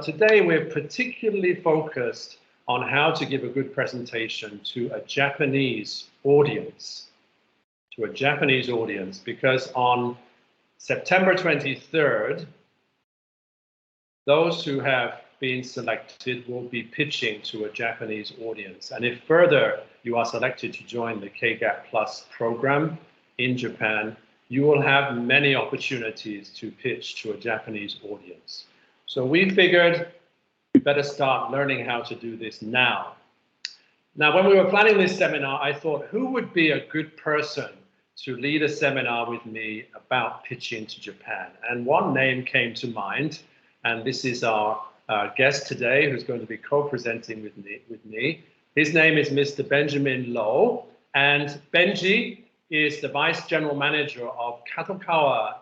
but today we're particularly focused on how to give a good presentation to a Japanese audience. Because on September 23rd, those who have been selected will be pitching to a Japanese audience. And if further you are selected to join the KGAP Plus program in Japan, you will have many opportunities to pitch to a Japanese audience. So we figured we better start learning how to do this now. Now, when we were planning this seminar, I thought, who would be a good person to lead a seminar with me about pitching to Japan? And one name came to mind, and this is our guest today, who's going to be co-presenting with me. His name is Mr. Benjamin Loh, and Benji is the Vice General Manager of Kadokawa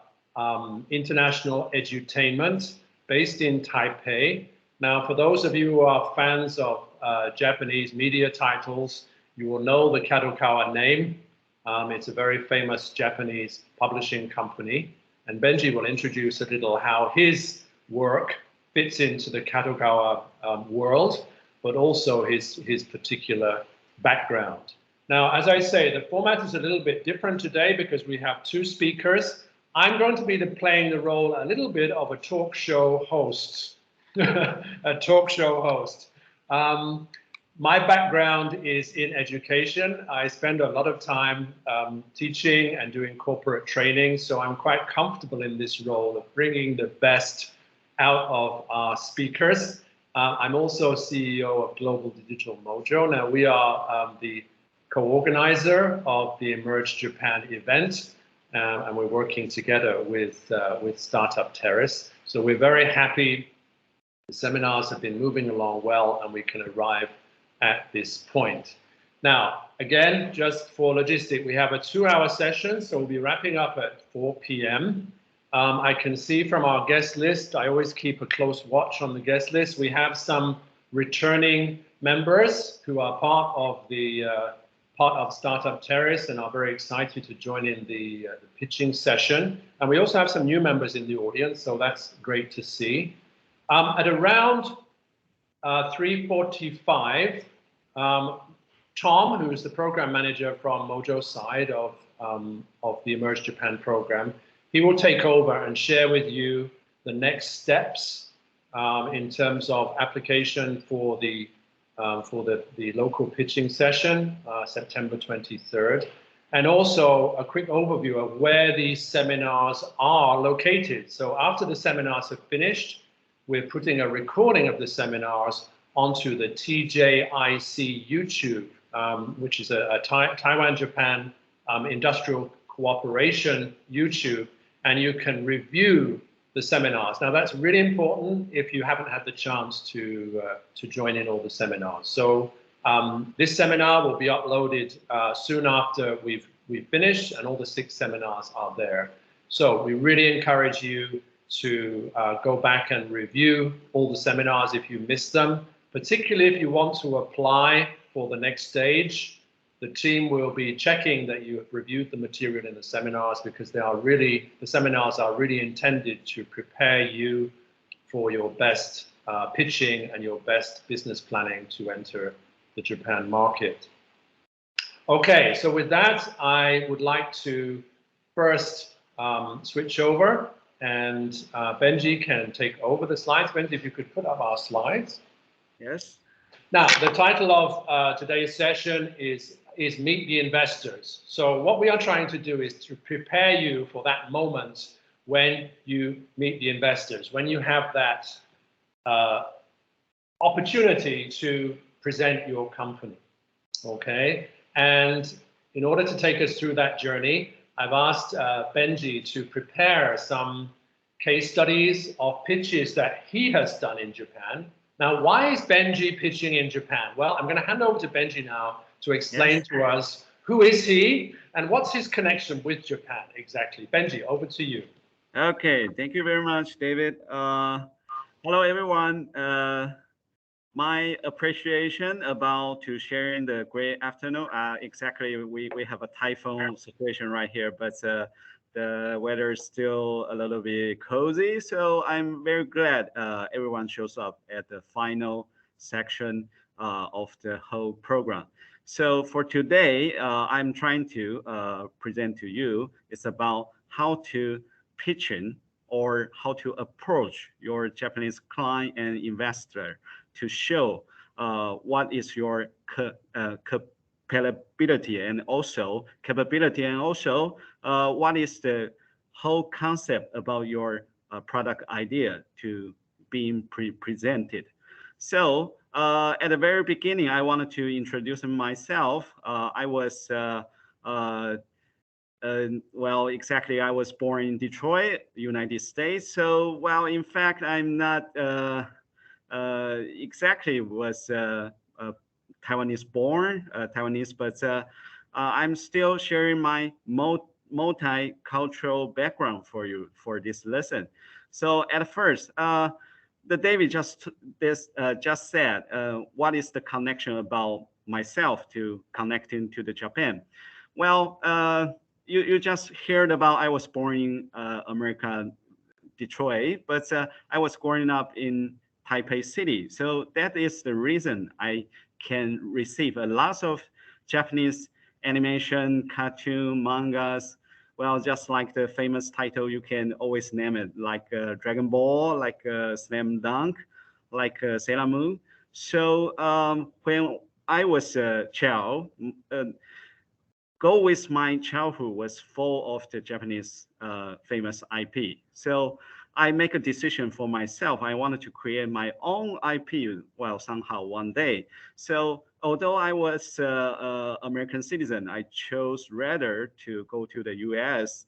International Edutainment, based in Taipei. Now, for those of you who are fans of Japanese media titles, you will know the Kadokawa name. It's a very famous Japanese publishing company, and Benji will introduce a little how his work fits into the Kadokawa world, but also his particular background. Now, as I say, the format is a little bit different today because we have two speakers. I'm going to be playing the role a little bit of a talk show host. A talk show host. My background is in education. I spend a lot of time teaching and doing corporate training, so I'm quite comfortable in this role of bringing the best out of our speakers. I'm also CEO of Global Digital Mojo. Now, we are the co-organizer of the Emerge Japan event, and we're working together with Startup Terrace. So we're very happy. The seminars have been moving along well, and we can arrive at this point. Now, again, just for logistic, we have a 2-hour session, so we'll be wrapping up at 4 p.m. I can see from our guest list, I always keep a close watch on the guest list. We have some returning members who are part of Startup Terrace and are very excited to join in the pitching session. And we also have some new members in the audience, so that's great to see. At around 3:45, Tom, who is the program manager from Mojo's side of the Emerge Japan program, he will take over and share with you the next steps in terms of application for the local pitching session, September 23rd, and also a quick overview of where these seminars are located. So after the seminars have finished, we're putting a recording of the seminars onto the TJIC YouTube, which is a Taiwan-Japan Industrial Cooperation YouTube, and you can review the seminars. Now, that's really important if you haven't had the chance to join in all the seminars. So this seminar will be uploaded soon after we've finished, and all the 6 seminars are there. So we really encourage you to go back and review all the seminars if you missed them, particularly if you want to apply for the next stage. The team will be checking that you have reviewed the material in the seminars, because the seminars are really intended to prepare you for your best pitching and your best business planning to enter the Japan market. Okay, so with that, I would like to first switch over, and Benji can take over the slides. Benji, if you could put up our slides. Yes. Now, the title of today's session is Meet the Investors. So what we are trying to do is to prepare you for that moment when you meet the investors, when you have that opportunity to present your company, okay? And in order to take us through that journey, I've asked Benji to prepare some case studies of pitches that he has done in Japan. Now, why is Benji pitching in Japan? Well, I'm going to hand over to Benji now to explain to us who is he and what's his connection with Japan exactly. Benji, over to you. Okay, thank you very much, David. Hello, everyone. My appreciation about to sharing the great afternoon. Exactly, we have a typhoon situation right here, but The weather is still a little bit cozy, so I'm very glad everyone shows up at the final section of the whole program. So for today, I'm trying to present to you. It's about how to pitch in or how to approach your Japanese client and investor to show what is your capability and also what is the whole concept about your product idea to being presented. So at the very beginning, I wanted to introduce myself. I was well, exactly, I was born in Detroit, United States. So, well, in fact, I'm not exactly was Taiwanese born, Taiwanese, but I'm still sharing my multicultural background for you for this lesson. So at first, the David just said, what is the connection about myself to connecting to the Japan? Well, you just heard about I was born in America, Detroit, but I was growing up in Taipei City. So that is the reason I can receive a lot of Japanese animation, cartoon, mangas. Well, just like the famous title, you can always name it, like Dragon Ball, like Slam Dunk, like Sailor Moon. So when I was a child, go with my childhood was full of the Japanese famous IP. So I make a decision for myself. I wanted to create my own IP, well, somehow one day. So although I was American citizen, I chose rather to go to the US.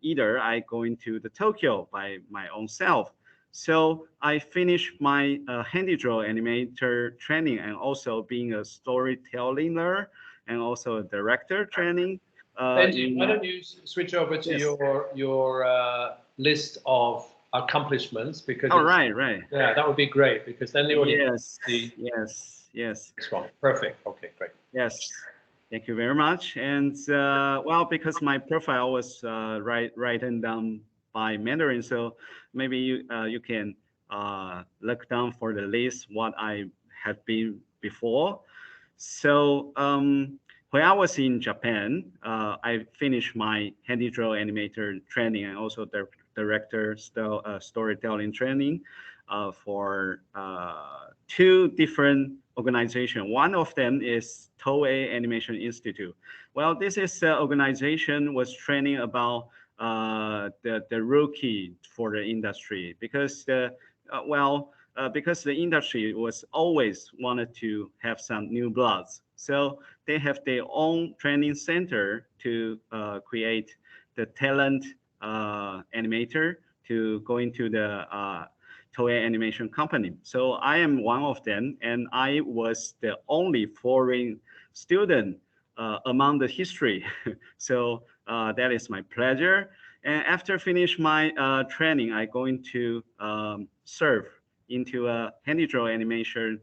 Either I go into the Tokyo by my own self. So I finished my handy draw animator training and also being a storyteller and also a director training. Benji, why don't you switch over to Yes. your list of accomplishments, because Oh, right. yeah, that would be great, because then the audience see Yes. this one. Perfect. Okay, great. Yes. Thank you very much. And well, because my profile was written down by Mandarin, so maybe you can look down for the list what I had been before. So when I was in Japan, I finished my handy draw animator training and also the director storytelling training for two different organizations. One of them is Toei Animation Institute. Well, this is an organization was training about the rookie for the industry because because the industry was always wanted to have some new bloods. So they have their own training center to create the talent animator to go into the Toei animation company. So I am one of them, and I was the only foreign student among the history. So that is my pleasure. And after finish my training, I going to serve into a handy draw animation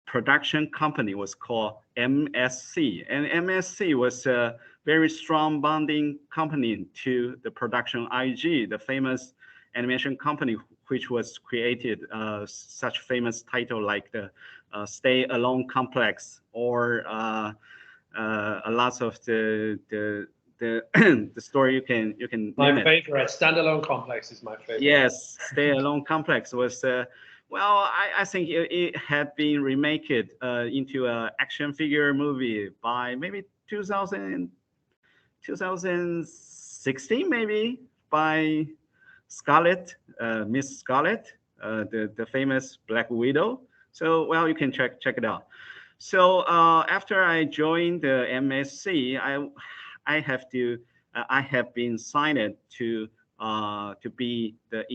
production company was called MSC. And MSC was a very strong bonding company to the production IG, the famous animation company, which was created such famous title like the Stay Alone Complex or a lot of the the story you can My name favorite standalone complex is my favorite. Yes, Stay Alone Complex was well, I think it had been remaked into an action figure movie by maybe 2016 maybe by Scarlett, Miss Scarlett, the famous Black Widow. So well, you can check it out. So after I joined the MSC, I have been signed to be the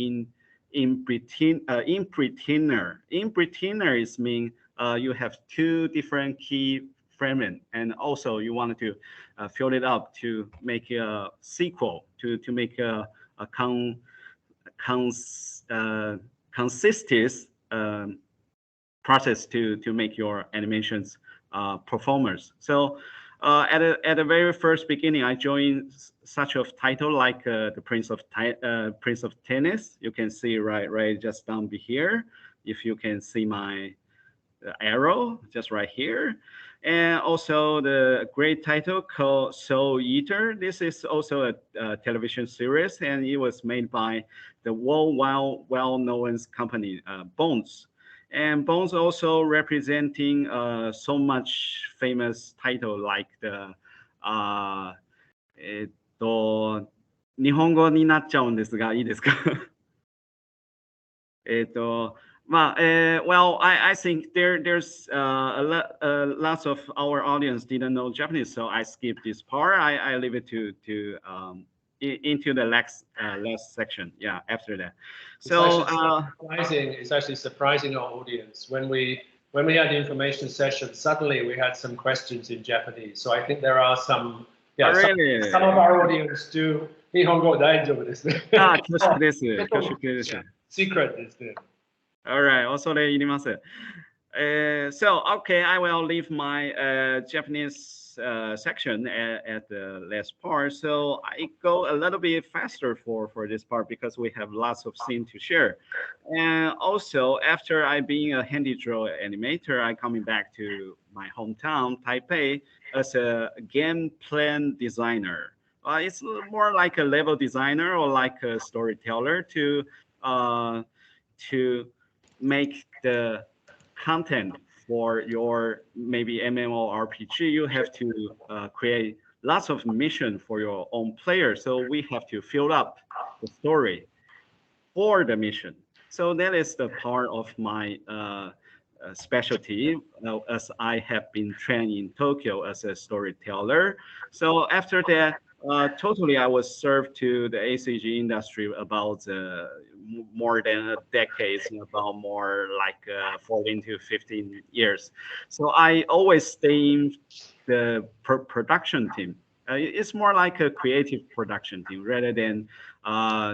impretiner. Impretiner is mean you have two different key fragments, and also you wanted to fill it up to make a sequel to make a consistent process to make your animations performers. So At the very first beginning, I joined such a title like the Prince of Tennis. You can see right just down here. If you can see my arrow just right here. And also the great title called Soul Eater. This is also a television series, and it was made by the worldwide well-known company Bones. And Bones also representing so much famous title like the 日本語になっちゃうんですが、いいですか？well, I think there's lots of our audience didn't know Japanese, so I skipped this part. I leave it to into the last section. Yeah, after that. So it's actually surprising our audience when we had the information session. Suddenly we had some questions in Japanese. So I think there are some. Yeah, really? some of our audience do. 日本語大丈夫ですね。恐縮です。恐縮です。Secret is there. All right, 恐れ入ります。So, okay, I will leave my Japanese section at the last part. So I go a little bit faster for this part because we have lots of scenes to share. And also, after I being a handy draw animator, I coming back to my hometown, Taipei, as a game plan designer. It's more like a level designer or like a storyteller to make the content for your maybe MMORPG. You have to create lots of mission for your own player. So we have to fill up the story for the mission. So that is the part of my specialty, as I have been trained in Tokyo as a storyteller. So after that, totally, I was served to the ACG industry about more than a decade, about more like 14 to 15 years. So I always stay in the production team. It's more like a creative production team rather than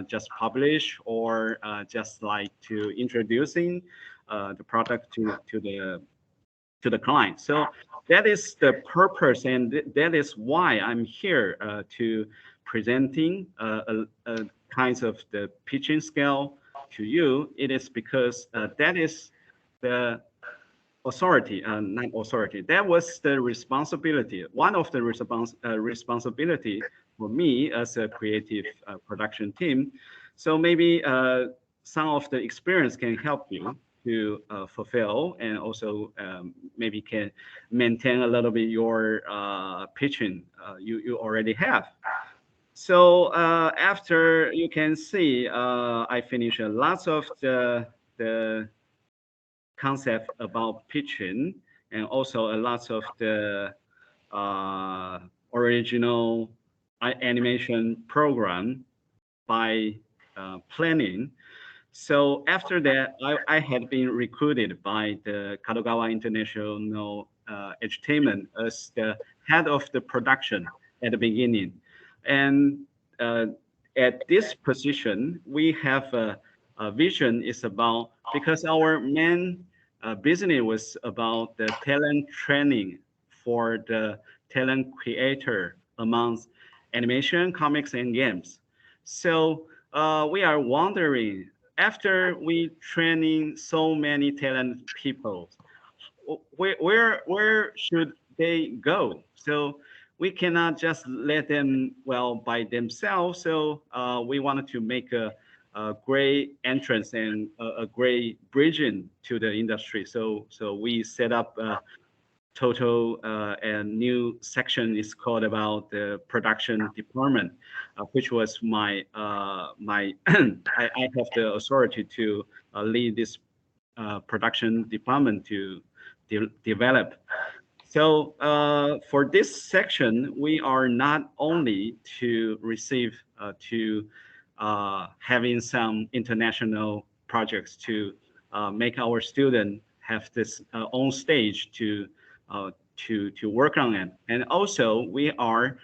just publish or just like to introducing the product to the client. So that is the purpose, and that is why I'm here to presenting kinds of the pitching scale to you. It is because that is the authority, not authority. That was the responsibility. One of the responsibility for me as a creative production team. So maybe some of the experience can help you to fulfill, and also maybe can maintain a little bit your pitching you already have. So after you can see, I finished lots of the concept about pitching, and also a lot of the original animation program by planning. So after that, I had been recruited by the Kadokawa International Entertainment as the head of the production at the beginning. And at this position, we have a vision is about, because our main business was about the talent training for the talent creator amongst animation, comics, and games. So we are wondering, after we training so many talent people, where should they go? So we cannot just let them by themselves. So we wanted to make a great entrance and a great bridging to the industry. So we set up total and new section is called about the production department, which was my I have the authority to lead this production department to develop. So for this section, we are not only to receive to having some international projects to make our student have this own stage to work on it. And also we are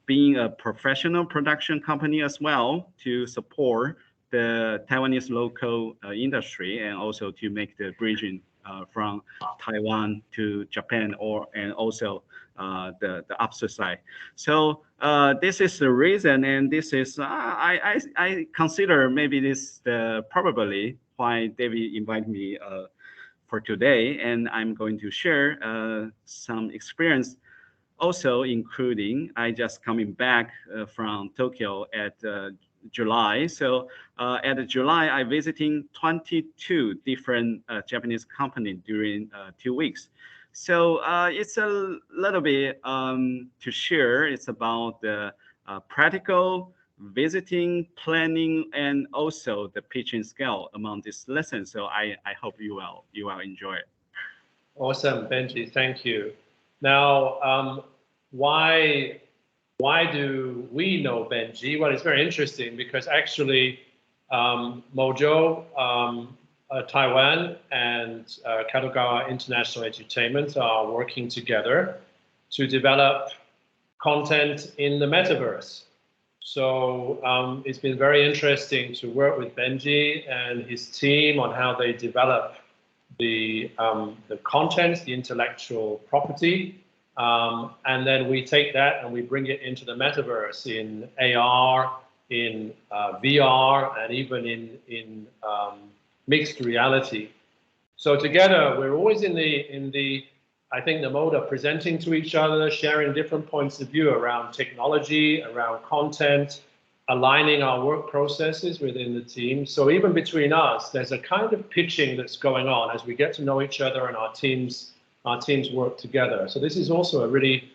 being a professional production company as well to support the Taiwanese local industry, and also to make the bridging from Taiwan to Japan, and also the opposite side. So this is the reason, and this is I consider maybe this probably why David invited me for today, and I'm going to share some experience. Also, including I just coming back from Tokyo at July. So at July, I visiting 22 different Japanese companies during 2 weeks. So it's a little bit to share. It's about the practical visiting, planning, and also the pitching skill among this lesson. So I hope you will enjoy it. Awesome, Benji. Thank you. Now, why do we know Benji? Well, it's very interesting because actually Mojo, Taiwan, and Kadokawa International Entertainment are working together to develop content in the metaverse. So it's been very interesting to work with Benji and his team on how they develop the content, the intellectual property, and then we take that and we bring it into the metaverse in AR, in VR, and even in mixed reality. So together, we're always in the I think the mode of presenting to each other, sharing different points of view around technology, around content, aligning our work processes within the team. So even between us, there's a kind of pitching that's going on as we get to know each other and our teams work together. So this is also a really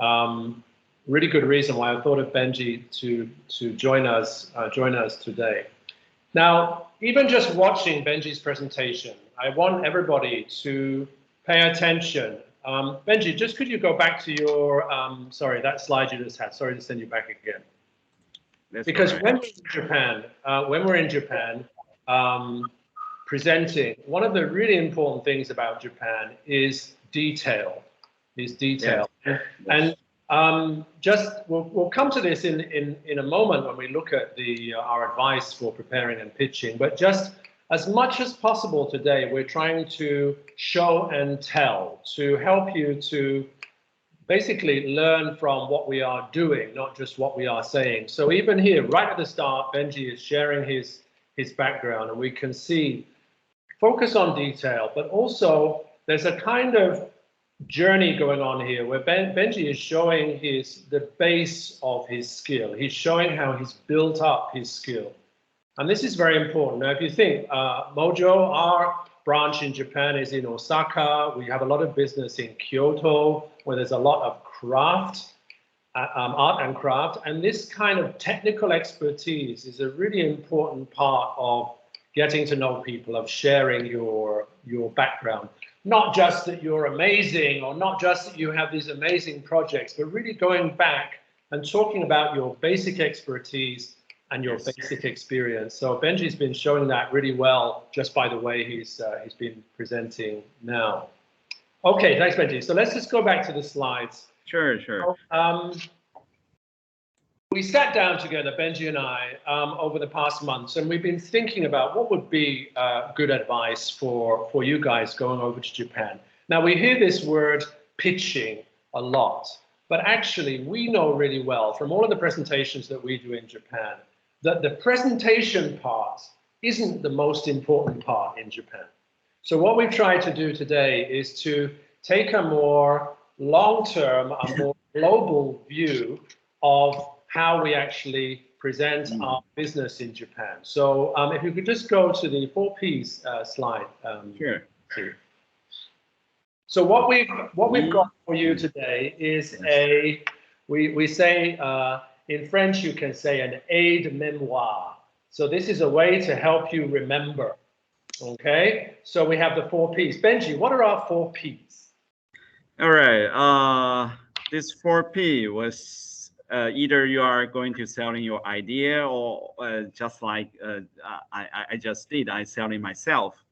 good reason why I thought of Benji to join us today. Now, even just watching Benji's presentation, I want everybody to pay attention. Benji, just could you go back to your, sorry, that slide you just had. Sorry to send you back again. That's because right. when we're in Japan, presenting, one of the really important things about Japan is detail. Yes. And we'll come to this in a moment when we look at our advice for preparing and pitching. But just as much as possible today, we're trying to show and tell to help you to basically learn from what we are doing, not just what we are saying. So even here, right at the start, Benji is sharing his background, and we can see focus on detail, but also there's a kind of journey going on here where Benji is showing the base of his skill. He's showing how he's built up his skill. And this is very important. Now, if you think Mojo, our branch in Japan is in Osaka. We have a lot of business in Kyoto, where there's a lot of craft, art and craft. And this kind of technical expertise is a really important part of getting to know people, of sharing your background. Not just that you're amazing, or not just that you have these amazing projects, but really going back and talking about your basic expertise and your basic experience. So Benji's been showing that really well just by the way he's been presenting now. Okay, thanks, Benji. So let's just go back to the slides. Sure. We sat down together, Benji and I, over the past months, and we've been thinking about what would be good advice for you guys going over to Japan. Now, we hear this word pitching a lot, but actually we know really well from all of the presentations that we do in Japan that the presentation part isn't the most important part in Japan. So what we've tried to do today is to take a more long-term, a more global view of how we actually present our business in Japan. So if you could just go to the 4 Ps slide. Sure. So what we've got for you today is we say in French you can say an aide-mémoire. So this is a way to help you remember. Okay. So we have the 4 Ps. Benji, what are our 4 Ps? All right. This 4P was either you are going to selling your idea, or just like I just did, I selling myself.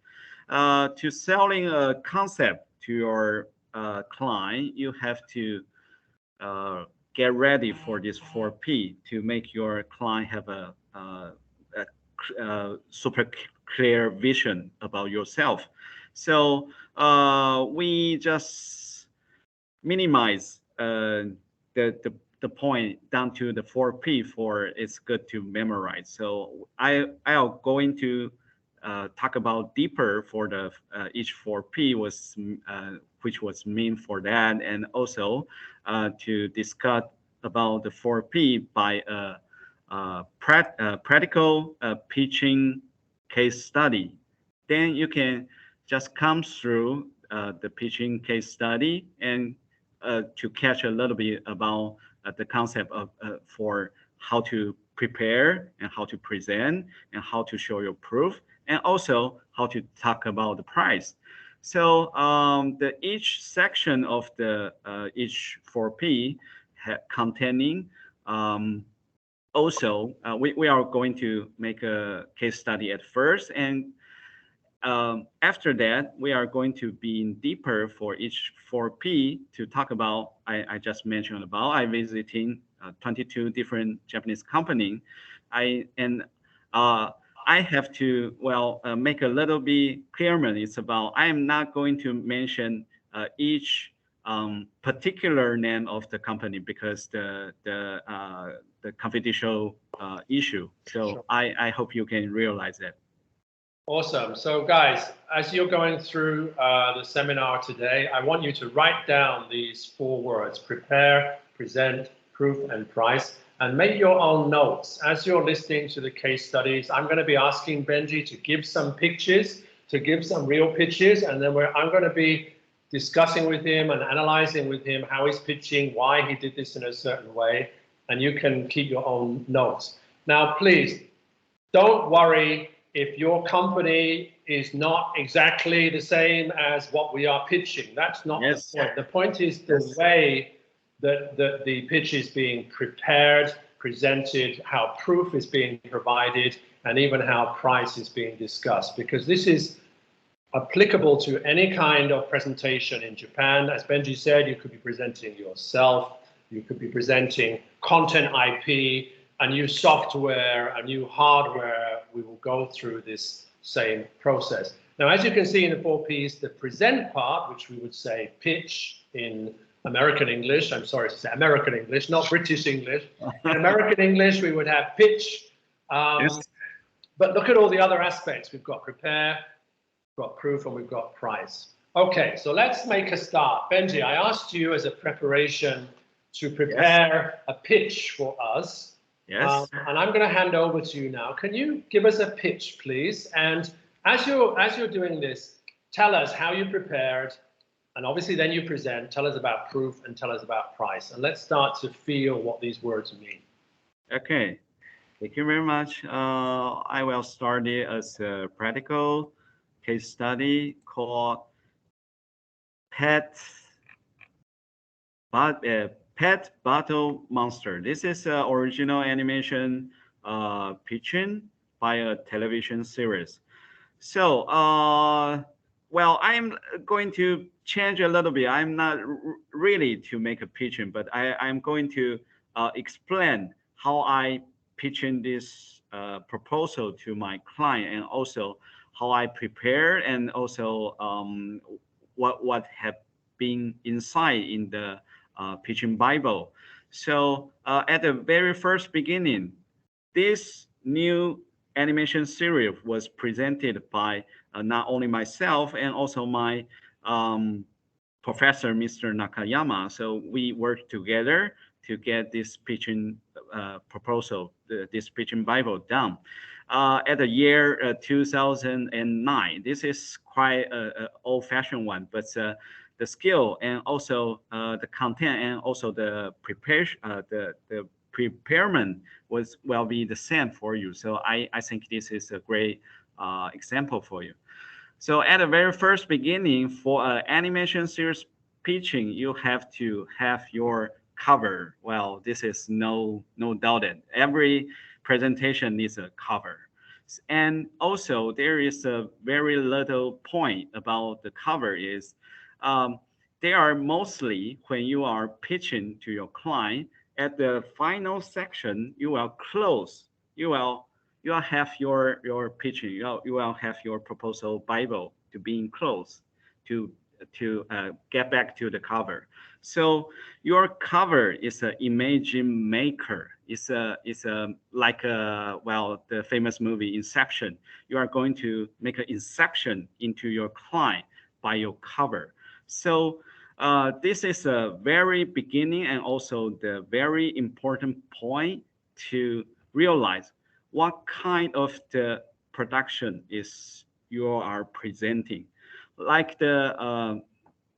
To selling a concept to your client, you have to get ready for this 4P to make your client have a super clear vision about yourself. So we just minimize the point down to the 4P for it's good to memorize. So I'll going to talk about deeper for the each 4P was which was mean for that, and also to discuss about the 4P by practical pitching case study. Then you can just come through the pitching case study and to catch a little bit about the concept of for how to prepare and how to present and how to show your proof, and also how to talk about the price. So the each section of the each 4P containing also we are going to make a case study at first, and after that, we are going to be in deeper for each 4P to talk about, I just mentioned about, I visiting 22 different Japanese company. I have to, make a little bit clearer. It's about, I am not going to mention each particular name of the company because the confidential issue. So Sure. I hope you can realize that. Awesome. So guys, as you're going through the seminar today, I want you to write down these 4 words: prepare, present, proof, and price, and make your own notes. As you're listening to the case studies, I'm going to be asking Benji to give some pictures, to give some real pitches, and then I'm going to be discussing with him and analyzing with him how he's pitching, why he did this in a certain way, and you can keep your own notes. Now, please, don't worry if your company is not exactly the same as what we are pitching. That's not Yes. the point. The point is the way that the pitch is being prepared, presented, how proof is being provided, and even how price is being discussed, because this is applicable to any kind of presentation in Japan. As Benji said, you could be presenting yourself, you could be presenting content IP, a new software, a new hardware. We will go through this same process. Now, as you can see in the 4Ps, the present part, which we would say pitch in American English, I'm sorry to say American English, not British English. In American English, we would have pitch. Yes. But look at all the other aspects. We've got prepare, we've got proof, and we've got price. Okay, so let's make a start. Benji, I asked you as a preparation to prepare a pitch for us. Yes. And I'm going to hand over to you now. Can you give us a pitch, please? And as you're doing this, tell us how you prepared, and obviously then you present. Tell us about proof and tell us about price. And let's start to feel what these words mean. Okay. Thank you very much. I will start it as a practical case study called Pet Battle Monster. This is an original animation pitching by a television series. So, I'm going to change a little bit. I'm not really to make a pitching, but I'm going to explain how I pitching this proposal to my client, and also how I prepare, and also what have been inside in the pitching Bible. So at the very first beginning, this new animation series was presented by not only myself and also my professor, Mr. Nakayama. So we worked together to get this pitching proposal, this pitching Bible done. At the year 2009, this is quite an old-fashioned one, but the skill and also the content and also the preparation, the preparement will be the same for you. So I think this is a great example for you. So at the very first beginning, for animation series pitching, you have to have your cover. Well, this is no doubted. Every presentation needs a cover. And also there is a very little point about the cover is they are mostly when you are pitching to your client. At the final section, you will close. You will have your pitching. You will have your proposal Bible to be enclosed. get back to the cover. So your cover is an image maker. It's a like a, well, the famous movie Inception. You are going to make an inception into your client by your cover. So this is a very beginning and also the very important point to realize what kind of the production is you are presenting. Like the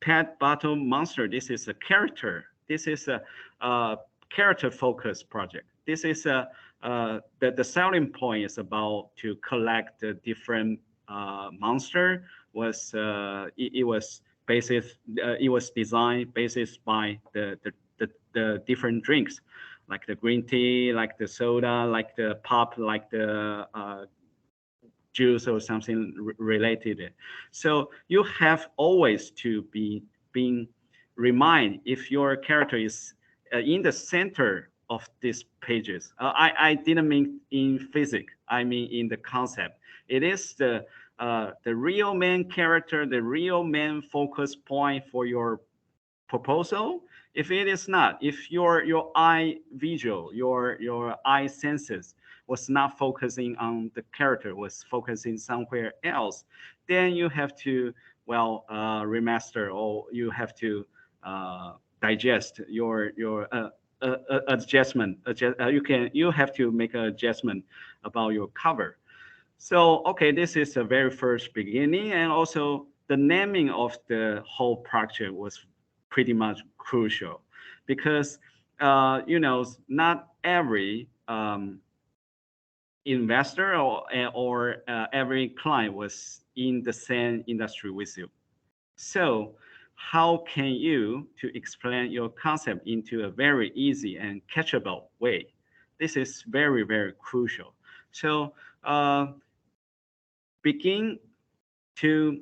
Pet Battle Monster, this is a character. This is a character focused project. This is the selling point is about to collect the different monster. It was it was designed basis by the different drinks, like the green tea, like the soda, like the pop, like the juice or something related. So you have always to be being remind if your character is in the center of these pages. I didn't mean in physics. I mean in the concept. It is the real main character, the real main focus point for your proposal. If it is not, if your eye visual, your eye senses was not focusing on the character, was focusing somewhere else, then you have to, well, remaster, or you have to digest your adjustment. You have to make an adjustment about your cover. So okay, this is the very first beginning, and also the naming of the whole project was pretty much crucial, because not every investor or every client was in the same industry with you. So how can you to explain your concept into a very easy and catchable way? This is very, very crucial. So begin to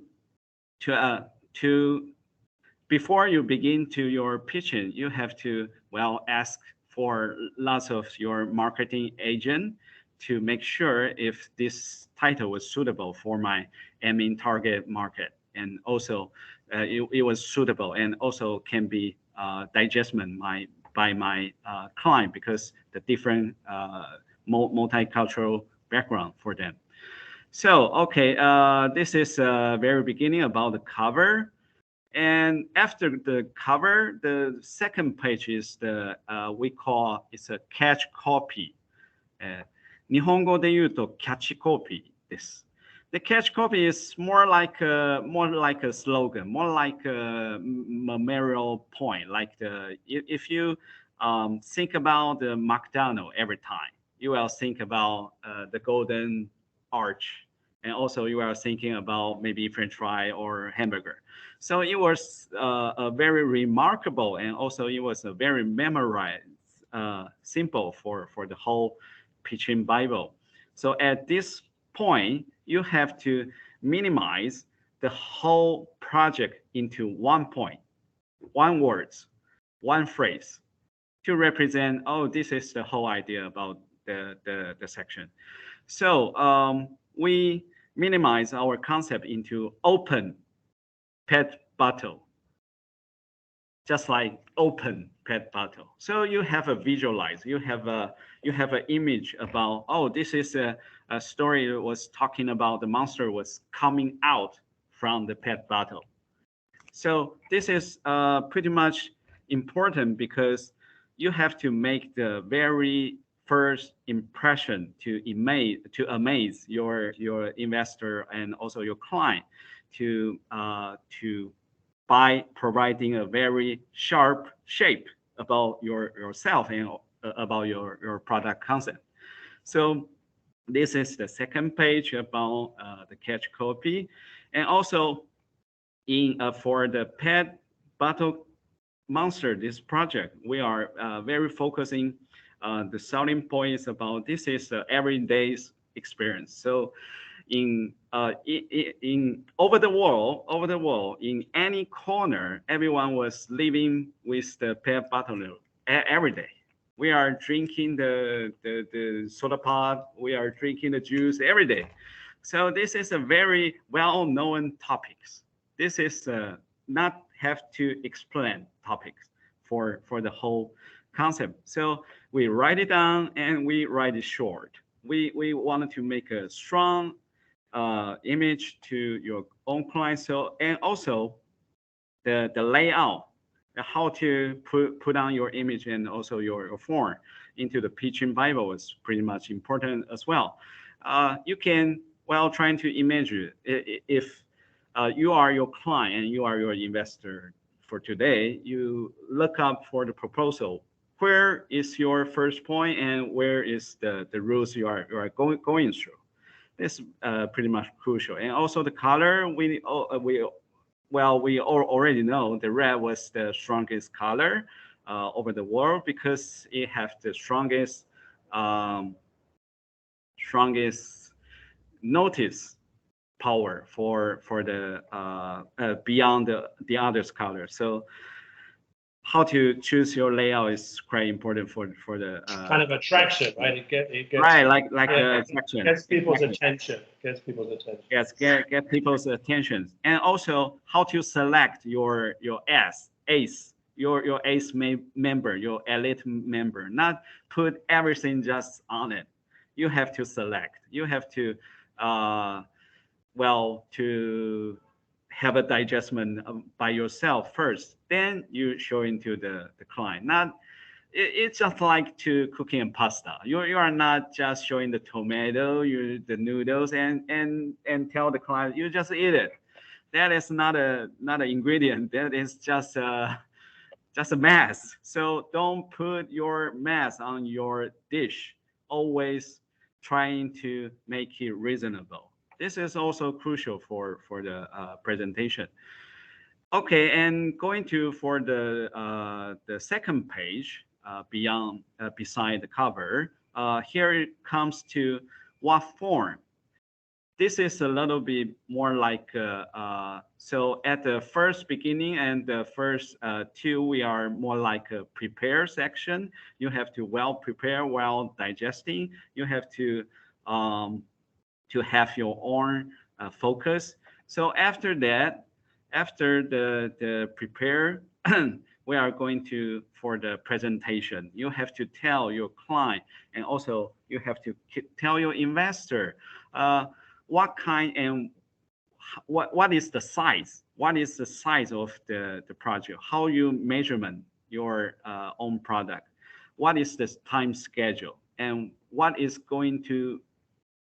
before you begin to your pitching, you have to, well, ask for lots of your marketing agent to make sure if this title was suitable for my aiming target market, and also it was suitable and also can be digestment by my client, because the different multicultural background for them. So okay, this is very beginning about the cover. And after the cover, the second page is the we call, it's a catch copy. 日本語で言うと catch copy です。The catch copy is more like a slogan, more like a memorial point. Like if you think about the McDonald's every time, you will think about the golden arch, and also you are thinking about maybe French fry or hamburger. So it was a very remarkable, and also it was a very memorized symbol for the whole pitching Bible. So at this point, you have to minimize the whole project into one point, one words, one phrase, to represent, oh, this is the whole idea about the section. So we minimize our concept into open pet bottle, just like open pet bottle. So you have a visualize, you have an image about, oh, this is a story that was talking about the monster was coming out from the pet bottle. So this is pretty much important, because you have to make the very first impression to amaze your investor and also your client by providing a very sharp shape about yourself and about your product concept. So this is the second page about the catch copy. And also for the pet battle monster, this project, we are very focusing the selling points about this is the everyday experience. So in over the world, in any corner, everyone was living with the pet bottle every day. We are drinking the soda pop, we are drinking the juice every day. So this is a very well-known topics. This is not have to explain topics for the whole concept. So we write it down and we write it short. We wanted to make a strong image to your own client. So, and also the layout, how to put on your image and also your form into the pitching Bible is pretty much important as well. You can, while trying to imagine if you are your client and you are your investor for today, you look up for the proposal. Where is your first point and where is the rules you are going through? This pretty much crucial. And also the color, we already know the red was the strongest color over the world because it has the strongest notice power for the beyond the others color. So how to choose your layout is quite important for the kind of attraction, right? It gets right, like yeah, attraction. Gets people's Exactly. attention. Gets people's attention. Yes, get people's attention, and also how to select your ace, your ace member, your elite member. Not put everything just on it. You have to select. You have to to have a digestment by yourself first. Then you show into the client. Not it's just like to cooking and pasta. You are not just showing the tomato, the noodles, and tell the client you just eat it. That is not an ingredient. That is just a mess. So don't put your mess on your dish. Always trying to make it reasonable. This is also crucial for the presentation. Okay, and going to for the second page beyond beside the cover, here it comes to what form. This is a little bit more like so at the first beginning and the first two, we are more like a prepare section. You have to well prepare while digesting. You have to have your own focus. So after that, after the prepare, we are going to for the presentation. You have to tell your client and also you have to tell your investor what kind and what is the size? What is the size of the project? How you measurement your own product? What is the time schedule? And what is going to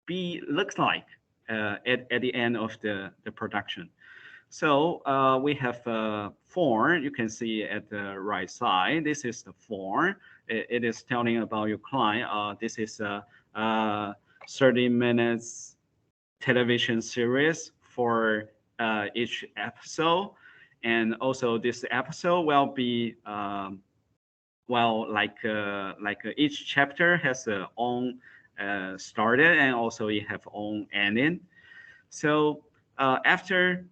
be looks like at the end of the production? So we have a form. You can see at the right side. This is the form. It is telling about your client. This is a 30 minutes television series for each episode. And also this episode will be, each chapter has its own started and also it have own ending. So after,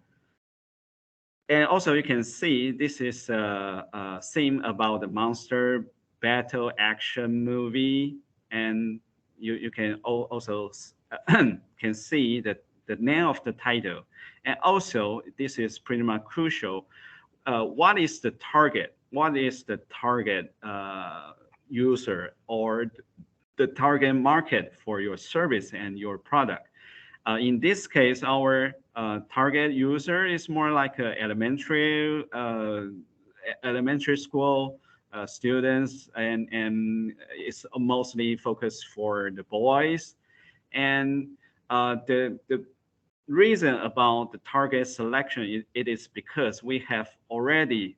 and also you can see this is a theme about the monster battle action movie, and you can also can see that the name of the title, and also this is pretty much crucial. What is the target? What is the target user or the target market for your service and your product? In this case, our target user is more like elementary school students, and it's mostly focused for the boys. And the reason about the target selection, it is because we have already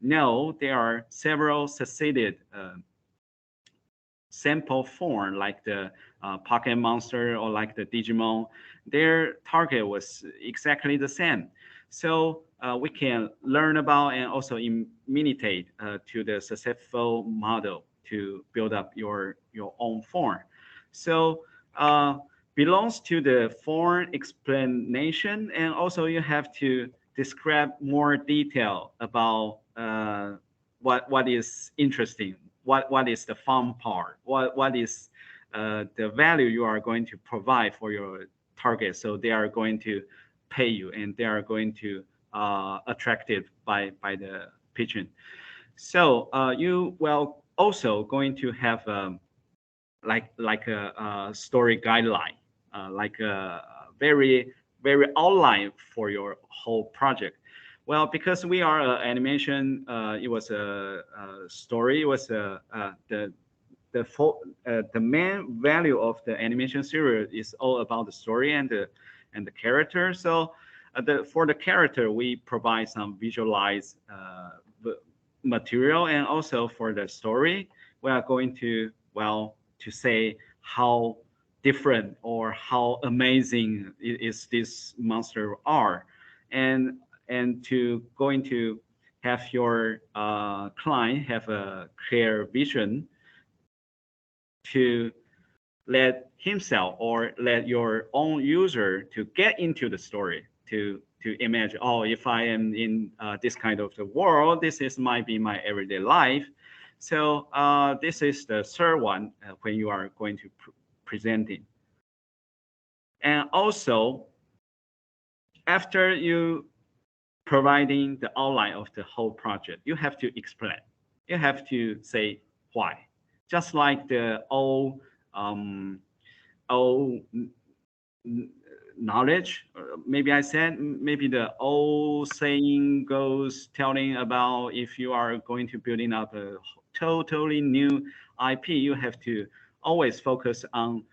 know there are several succeeded sample form like the Pocket Monster or like the Digimon. Their target was exactly the same. So we can learn about and also imitate to the successful model to build up your own form. So belongs to the form explanation, and also you have to describe more detail about what is interesting, what is the fun part, what is the value you are going to provide for your target, so they are going to pay you, and they are going to attracted by the pitching. So you will also going to have like a story guideline, like a very outline for your whole project. Well, because we are animation, it was a story. It was the main value of the animation series is all about the story and the character. So for the character, we provide some visualized material, and also for the story, we are going to to say how different or how amazing is this monster are, and to going to have your client have a clear vision to let himself or let your own user to get into the story, to imagine, oh, if I am in this kind of the world, this is might be my everyday life. So this is the third one when you are going to presenting. And also, after you providing the outline of the whole project, you have to explain. You have to say why. Just like the old knowledge, maybe I said, maybe the old saying goes telling about if you are going to building up a totally new IP, you have to always focus on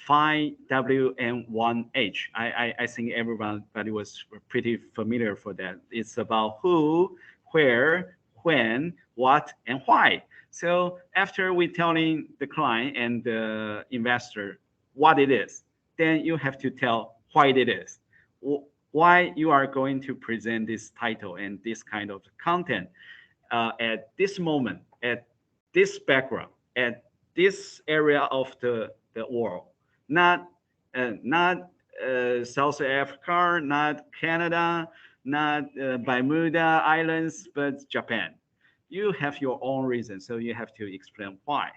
5W and 1H. I think everybody was pretty familiar for that. It's about who, where, when, what, and why. So after we telling the client and the investor what it is, then you have to tell why it is, why you are going to present this title and this kind of content at this moment, at this background, at this area of the world, not South Africa, not Canada, not Bermuda Islands, but Japan. You have your own reason, so you have to explain why.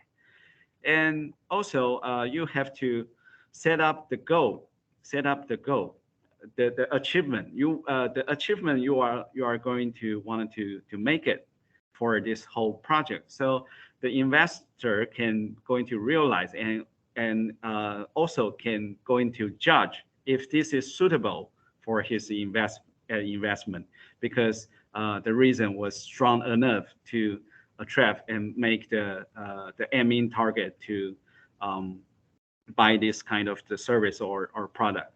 And also, you have to set up the goal, the achievement. The achievement you are going to want to make it for this whole project. So the investor can going to realize and also can going to judge if this is suitable for his investment, because the reason was strong enough to attract and make the aiming target to buy this kind of the service or product.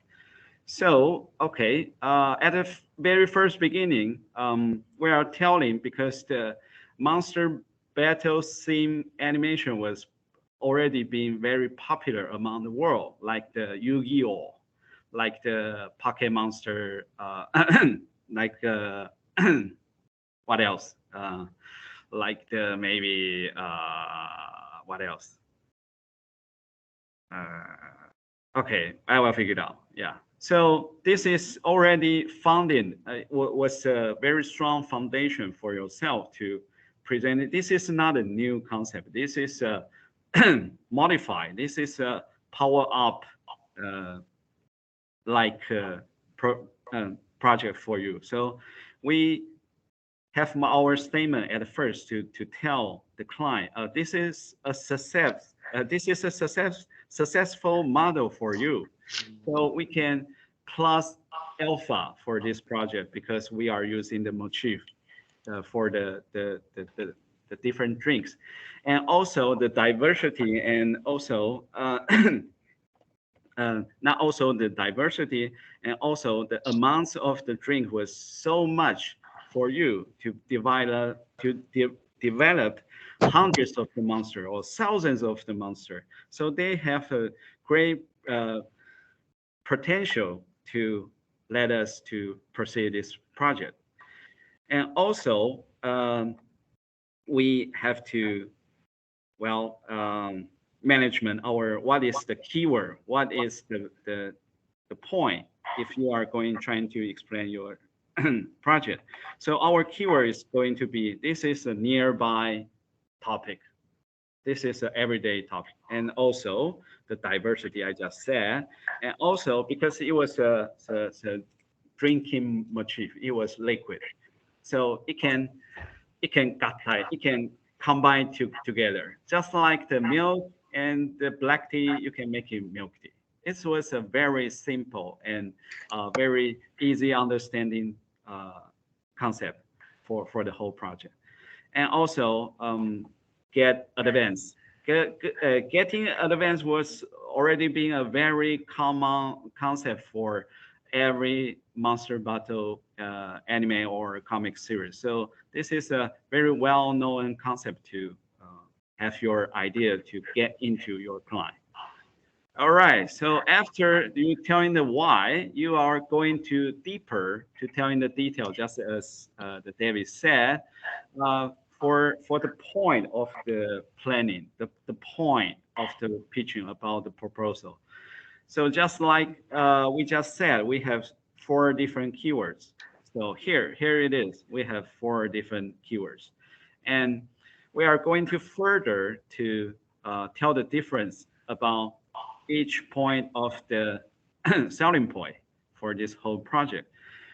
So, okay, at the very first beginning, we are telling, because the monster battle scene animation was already being very popular among the world, like the Yu-Gi-Oh, like the Pocket Monster, like what else? Like the maybe what else? Okay, I will figure it out. Yeah. So this is already founded, was a very strong foundation for yourself to present it. This is not a new concept. This is a modified. This is a power up project for you. So we have our statement at first to tell the client, this is a success. This is a successful model for you. So we can class alpha for this project because we are using the motif for the different drinks, and also the diversity, and also not also the diversity, and also the amounts of the drink was so much for you to develop hundreds of the monster or thousands of the monster. So they have a great potential to let us to proceed this project. And also we have to management our what is the keyword, what is the point if you are trying to explain your project. So our keyword is going to be, this is a nearby topic, this is an everyday topic, and also the diversity I just said, and also because it was drinking motif. It was liquid, so it can combine together, just like the milk and the black tea. You can make it milk tea. It was a very simple and very easy understanding concept for the whole project. And also get advanced. Getting advanced was already being a very common concept for every monster battle anime or comic series. So this is a very well-known concept to have your idea to get into your client. All right, so after you telling the why, you are going to deeper to telling the detail, just as the David said, for the point of the planning, the point of the pitching about the proposal. So just like we just said, we have 4 different keywords. So here it is. We have 4 different keywords, and we are going to further to tell the difference about each point of the selling point for this whole project.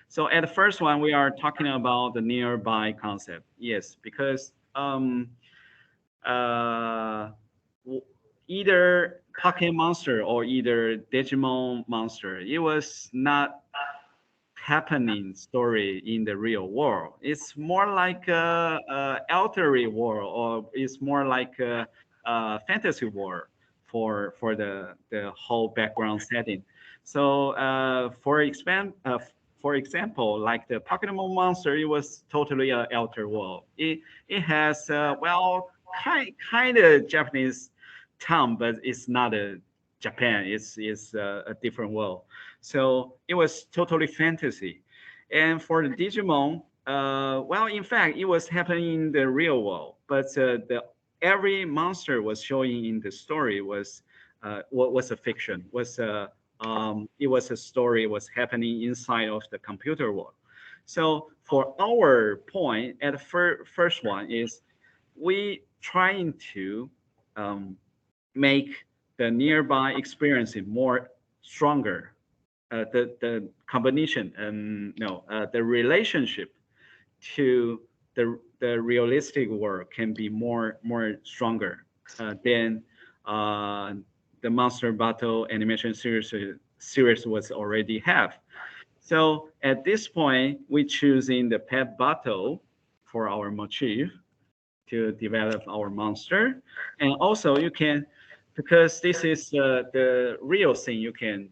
So at the first one, we are talking about the nearby concept. Yes, because either Pocket Monster or either Digimon Monster, it was not happening story in the real world. It's more like a altered world, or it's more like a fantasy world for the whole background setting. So for example, like the Pokemon Monster, it was totally an altered world. It has well kind of Japanese town, but it's not a Japan. It's a different world. So it was totally fantasy. And for the Digimon, well, in fact, it was happening in the real world, but the every monster was showing in the story was what was a fiction. It was a story was happening inside of the computer world. So for our point at the first one is we trying to make the nearby experience more stronger. The combination and the relationship to the realistic world can be more stronger than the Monster Battle animation series was already have. So at this point, we choosing the pet battle for our motif to develop our monster, and also you can, because this is the real thing you can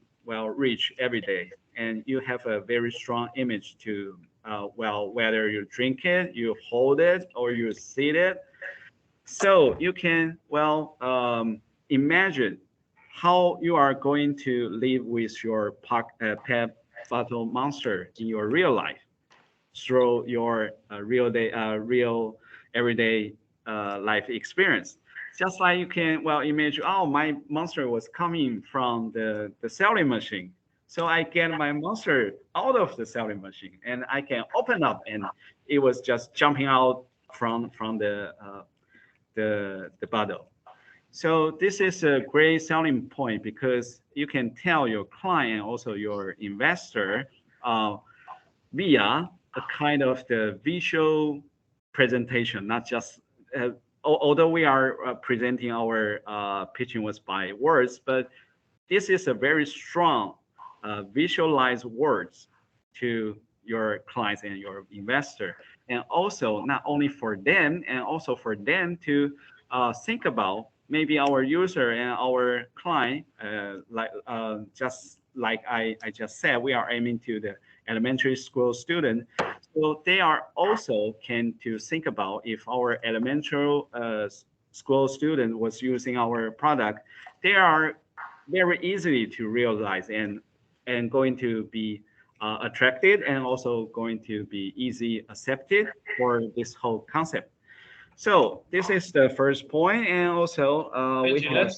reach every day, and you have a very strong image to whether you drink it, you hold it, or you see it. So you can imagine how you are going to live with your pet battle monster in your real life through your real everyday life experience. Just like you can imagine, oh, my monster was coming from the selling machine, so I get my monster out of the selling machine, and I can open up, and it was just jumping out from the battle. So this is a great selling point because you can tell your client, also your investor, via a kind of the visual presentation, not just although we are presenting our pitching was by words, but this is a very strong visualized words to your clients and your investor, and also not only for them, and also for them to think about maybe our user and our client, just like I just said, we are aiming to the elementary school student. So they are also can to think about if our elementary school student was using our product, they are very easily to realize and going to be attracted, and also going to be easy accepted for this whole concept. So this is the first point, and also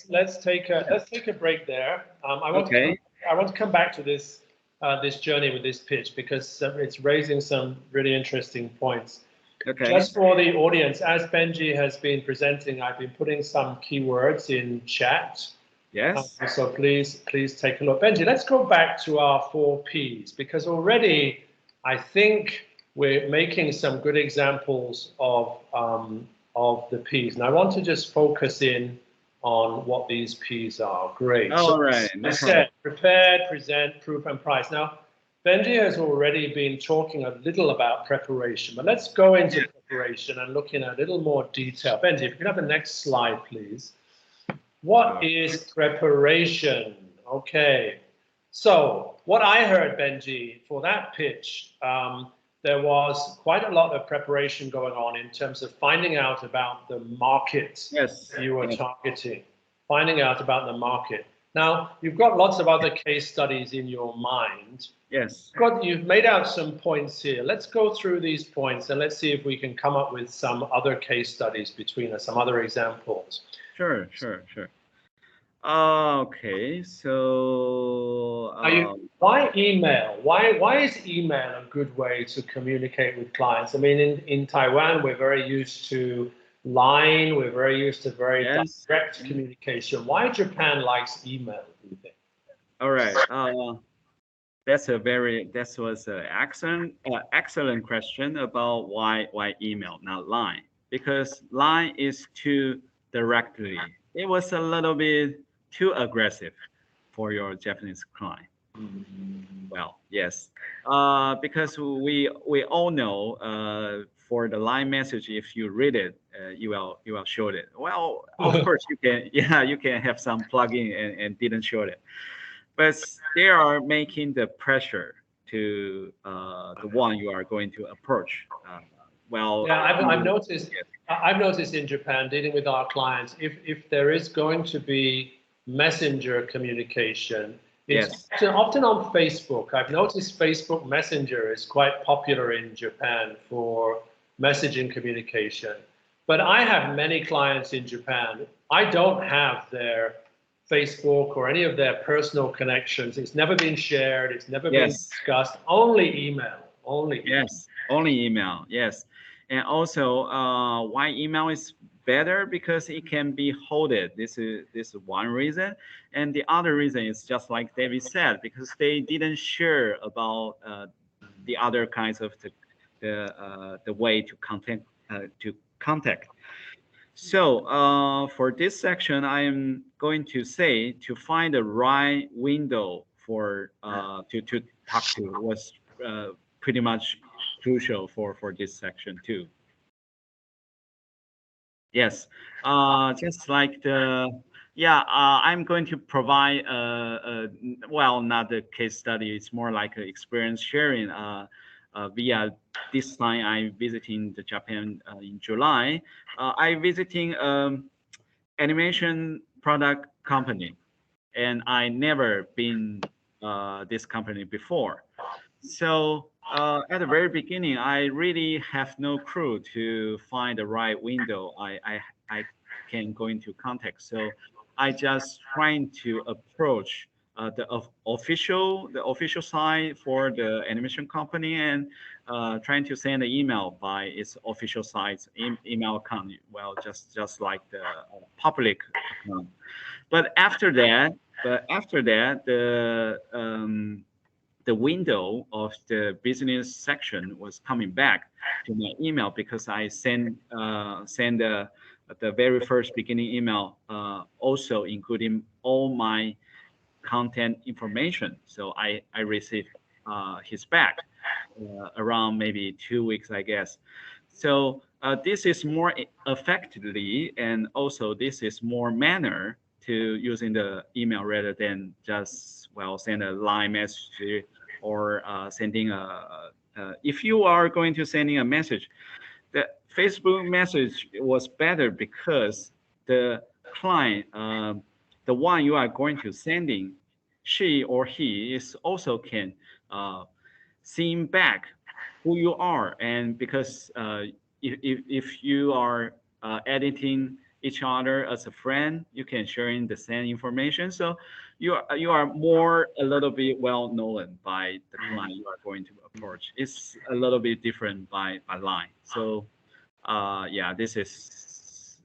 let's take a break there. I want to come back to this this journey with this pitch, because it's raising some really interesting points. Okay. Just for the audience, as Benji has been presenting, I've been putting some keywords in chat. Yes. So please take a look. Benji, let's go back to our 4 Ps, because already I think we're making some good examples of the Ps. And I want to just focus in on what these Ps are. Great. All right. I said prepared, present, proof, and price. Now, Benji has already been talking a little about preparation, but let's go into preparation and look in a little more detail. Benji, if you can have the next slide, please. What is preparation? Okay. So what I heard, Benji, for that pitch, there was quite a lot of preparation going on in terms of finding out about the market you were targeting, finding out about the market. Now, you've got lots of other case studies in your mind. Yes. You've made out some points here. Let's go through these points and let's see if we can come up with some other case studies between us, some other examples. Sure. Okay, so why email? Why is email a good way to communicate with clients? I mean, in Taiwan, we're very used to Line. We're very used to very direct communication. Why Japan likes email, do you think? All right. That was an excellent question about why email, not Line, because Line is too directly. It was a little bit too aggressive for your Japanese client. Well, yes, because we all know for the Line message, if you read it, you will show it. Well, of course you can have some plugin and didn't show it, but they are making the pressure to the one you are going to approach. I've noticed in Japan, dealing with our clients, if there is going to be messenger communication, it's often on Facebook. I've noticed Facebook Messenger is quite popular in Japan for messaging communication. But I have many clients in Japan. I don't have their Facebook or any of their personal connections. It's never been shared. It's never been discussed. Only email. Only email. Yes. And also, why email is better, because it can be holded. This is one reason, and the other reason is just like David said, because they didn't share about the other kinds of the way to contact. So for this section, I am going to say to find the right window for to talk to was pretty much crucial for this section too. Yes, just like I'm going to provide well, not the case study. It's more like experience sharing. Via this time I'm visiting the Japan in July. I visiting animation product company, and I never been this company before. So at the very beginning, I really have no clue to find the right window I can go into contact. So I just trying to approach the official site for the animation company, and trying to send an email by its official site's email account. Well, just like the public account. But after that, the window of the business section was coming back to my email, because I send the very first beginning email, also including all my content information. So I received his back around maybe 2 weeks, I guess. So this is more effectively, and also this is more manner to using the email rather than just send a Line message or sending if you are going to sending a message, the Facebook message was better, because the client, the one you are going to sending, she or he is also can seeing back who you are, and because if you are editing each other as a friend, you can sharing the same information. So you are more a little bit well known by the client you are going to approach. It's a little bit different by Line. So this is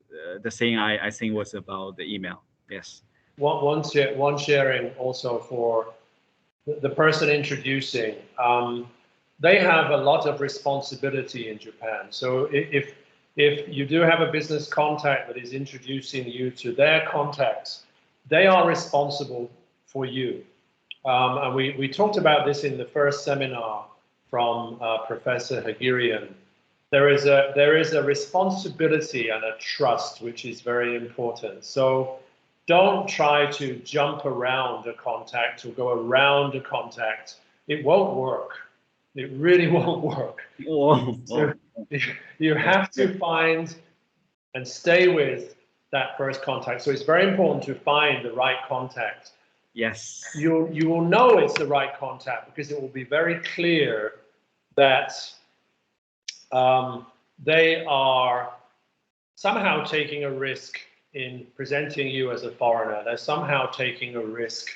the thing I think was about the email. Yes. one sharing also for the person introducing. They have a lot of responsibility in Japan. So if you do have a business contact that is introducing you to their contacts, they are responsible for you. And we talked about this in the first seminar from Professor Hagirian. There is a responsibility and a trust which is very important. So don't try to jump around a contact or go around a contact. It won't work. It really won't work. So you have to find and stay with that first contact. So it's very important to find the right contact. Yes. You will know it's the right contact because it will be very clear that they are somehow taking a risk in presenting you as a foreigner. They're somehow taking a risk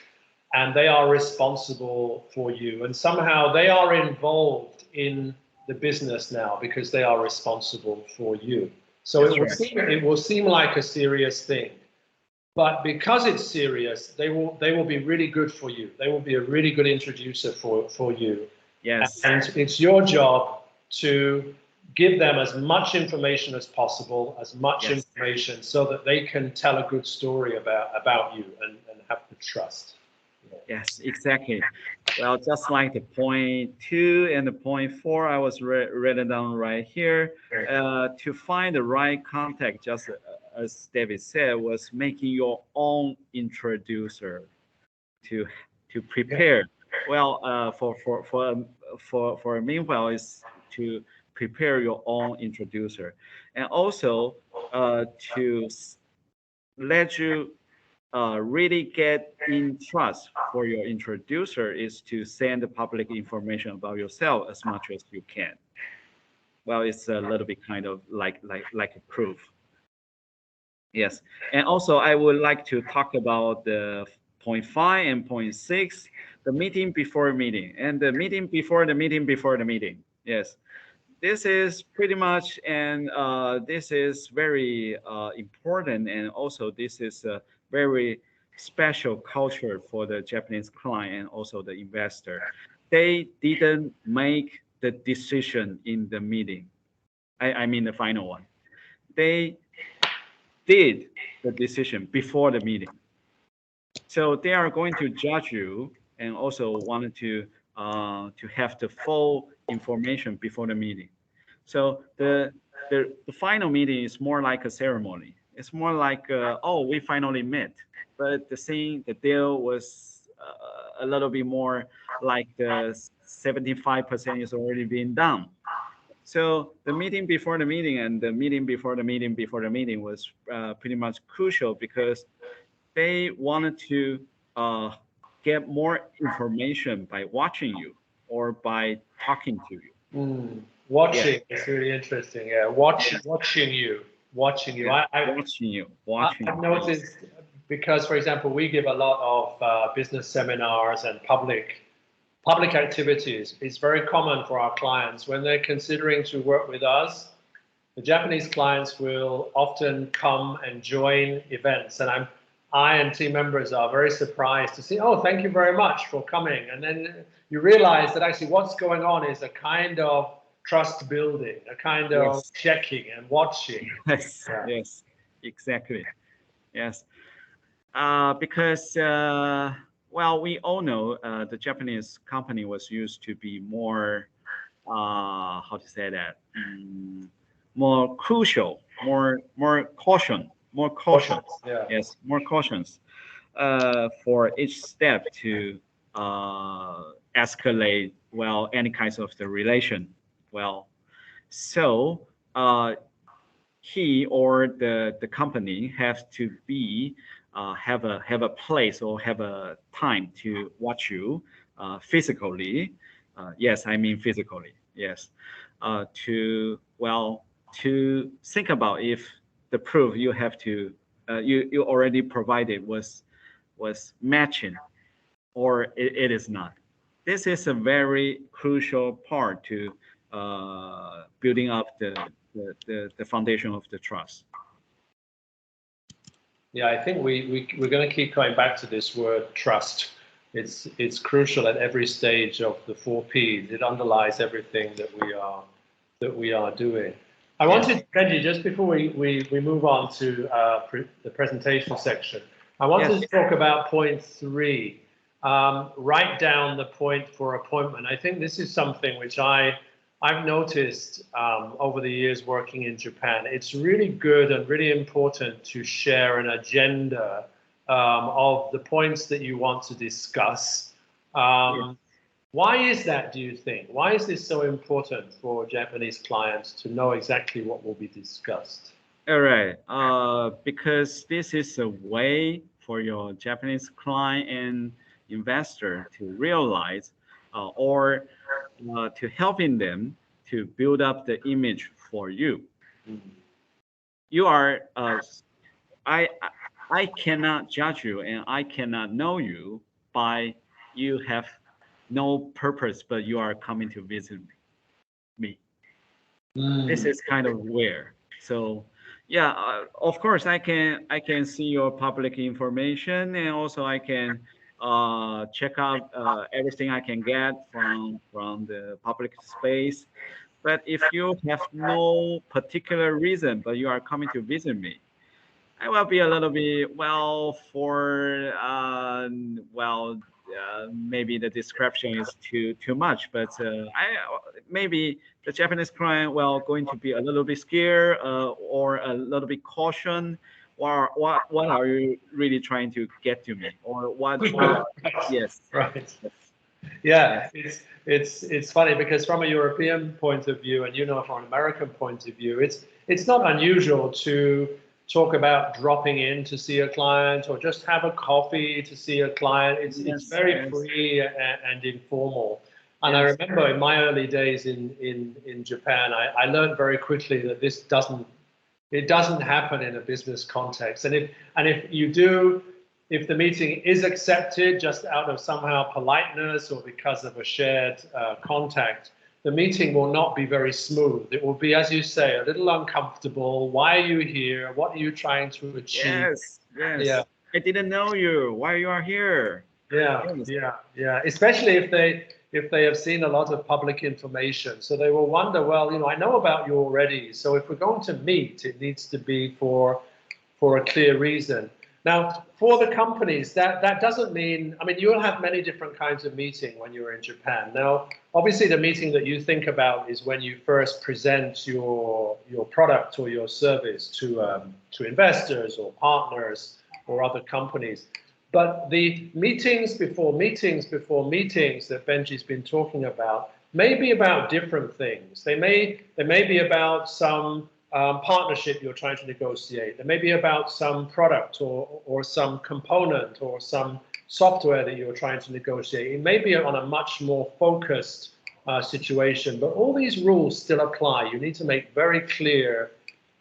and they are responsible for you. And somehow they are involved in the business now because they are responsible for you. So it will seem like a serious thing. But because it's serious, they will be really good for you. They will be a really good introducer for you. Yes. And it's your job to give them as much information as possible, as much information so that they can tell a good story about you and have the trust. Yes, exactly. Well, just like the point 2 and the point 4, I was written down right here. To find the right contact, just as David said, was making your own introducer to prepare. Well, for meanwhile is to prepare your own introducer, and also to let you really get in trust for your introducer is to send the public information about yourself as much as you can. Well, it's a little bit kind of like a proof. Yes, and also I would like to talk about the point 5 and point 6, the meeting before meeting and the meeting before the meeting before the meeting. Yes, this is pretty much, and this is very important, and also this is a very special culture for the Japanese client and also the investor. They didn't make the decision in the meeting. I mean the final one. They did the decision before the meeting. So they are going to judge you and also wanted to have the full information before the meeting. So the final meeting is more like a ceremony. It's more like oh, we finally met, but the deal was a little bit more like the 75% is already being done. So the meeting before the meeting and the meeting before the meeting before the meeting was pretty much crucial because they wanted to get more information by watching you or by talking to you. Watching is really interesting. Yeah, watching you. Watching you. I've noticed because, for example, we give a lot of business seminars and public activities. It's very common for our clients when they're considering to work with us. The Japanese clients will often come and join events, and I and team members are very surprised to see, oh, thank you very much for coming. And then you realize that actually what's going on is a kind of trust building, a kind of checking and watching. Yes, yes, exactly. Yes, because well, we all know the Japanese company was used to be more, how to say that, more crucial, more caution, more cautious. Yes, more cautions for each step to escalate, well, any kinds of the relation. Well, so he or the company has to be have a place or have a time to watch you physically. Yes, I mean physically. Yes, to think about if the proof you have to you already provided was matching or it is not. This is a very crucial part to building up the foundation of the trust. Yeah, I think we're going to keep going back to this word trust. It's crucial at every stage of the 4Ps. It underlies everything that we are doing. I wanted, Benji, just before we move on to the presentation section, I wanted to talk about point 3. Write down the point for appointment. I think this is something which I've noticed over the years working in Japan. It's really good and really important to share an agenda of the points that you want to discuss. Why is that, do you think? Why is this so important for Japanese clients to know exactly what will be discussed? All right. Because this is a way for your Japanese client and investor to realize or to helping them to build up the image for you. You are, I cannot judge you and I cannot know you by you have no purpose, but you are coming to visit me. This is kind of weird. So yeah, of course I can see your public information, and also I can check out everything I can get from the public space. But if you have no particular reason, but you are coming to visit me, I will be a little bit maybe the description is too much, but maybe the Japanese client will going to be a little bit scared or a little bit caution, or what are you really trying to get to me, or what? Yes. Right. Yes. Yeah, it's funny because from a European point of view, and from an American point of view, it's not unusual to talk about dropping in to see a client or just have a coffee to see a client. It's very free and informal. And I remember in my early days in Japan, I learned very quickly that this doesn't happen in a business context. And if you do, if the meeting is accepted just out of somehow politeness or because of a shared contact, the meeting will not be very smooth. It will be, as you say, a little uncomfortable. Why are you here? What are you trying to achieve? Yes. Yeah. I didn't know you. Why you are here? Yeah. Especially if they have seen a lot of public information, so they will wonder, well, I know about you already. So if we're going to meet, it needs to be for a clear reason. Now, for the companies, that doesn't mean, you'll have many different kinds of meeting when you're in Japan. Now, obviously, the meeting that you think about is when you first present your product or your service to investors or partners or other companies. But the meetings before meetings before meetings that Benji's been talking about may be about different things. They may be about some partnership you're trying to negotiate. There may be about some product or some component or some software that you're trying to negotiate. It may be on a much more focused situation, but all these rules still apply. You need to make very clear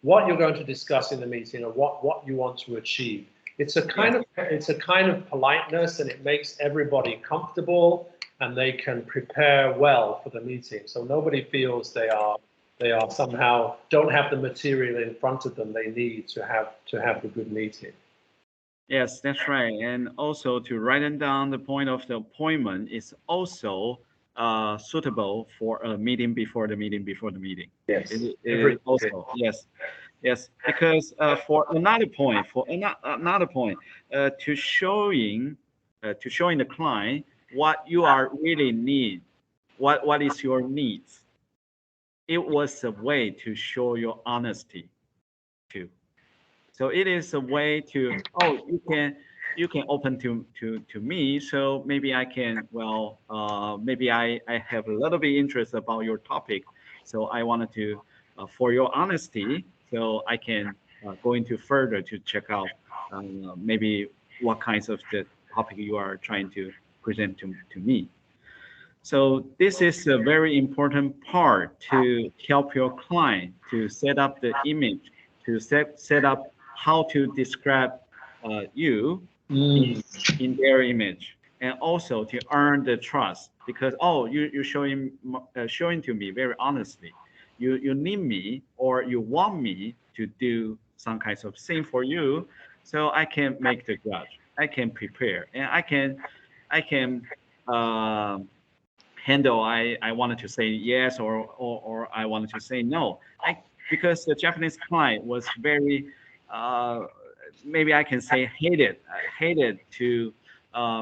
what you're going to discuss in the meeting or what you want to achieve. It's a kind of politeness, and it makes everybody comfortable, and they can prepare well for the meeting. So nobody feels they are somehow don't have the material in front of them they need to have a good meeting. Yes, that's right. And also to write down the point of the appointment is also suitable for a meeting before the meeting before the meeting. Yes. Also, yes. Because for another point, to showing the client what you are really need, what is your needs. It was a way to show your honesty too. So it is a way to, you can open to me. So maybe I can, maybe I have a little bit interest about your topic. So I wanted to, for your honesty, so I can go into further to check out maybe what kinds of the topic you are trying to present to me. So this is a very important part to help your client to set up the image, to set up how to describe you in their image, and also to earn the trust. Because you're showing to me very honestly, you need me or you want me to do some kinds of thing for you. so I can make the judge. I can prepare, and I can handle. I wanted to say yes or I wanted to say no. Because the Japanese client was very uh, maybe I can say hated to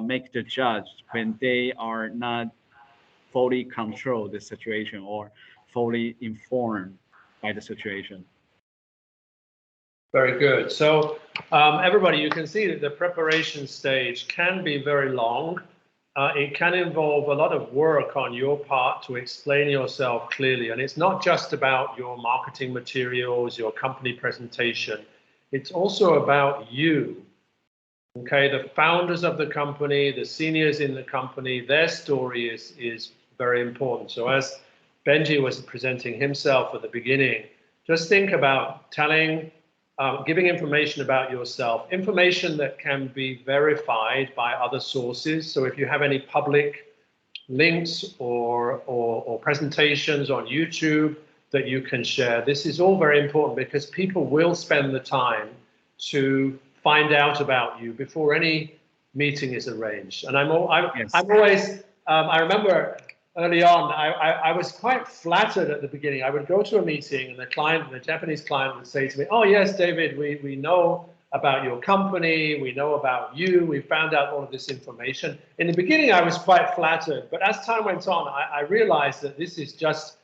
make the judge when they are not fully control the situation or fully informed by the situation. Very good. So everybody, you can see that the preparation stage can be very long. It can involve a lot of work on your part to explain yourself clearly. And it's not just about your marketing materials, your company presentation. It's also about you. Okay, the founders of the company, the seniors in the company, their story is very important. So as Benji was presenting himself at the beginning, just think about giving information about yourself, information that can be verified by other sources. So if you have any public links or presentations on YouTube that you can share, this is all very important because people will spend the time to find out about you before any meeting is arranged. And I'm always, I remember early on, I was quite flattered at the beginning. I would go to a meeting and the Japanese client would say to me, oh yes, David, we know about your company, we know about you, we found out all of this information. In the beginning, I was quite flattered, but as time went on, I realized that this is just,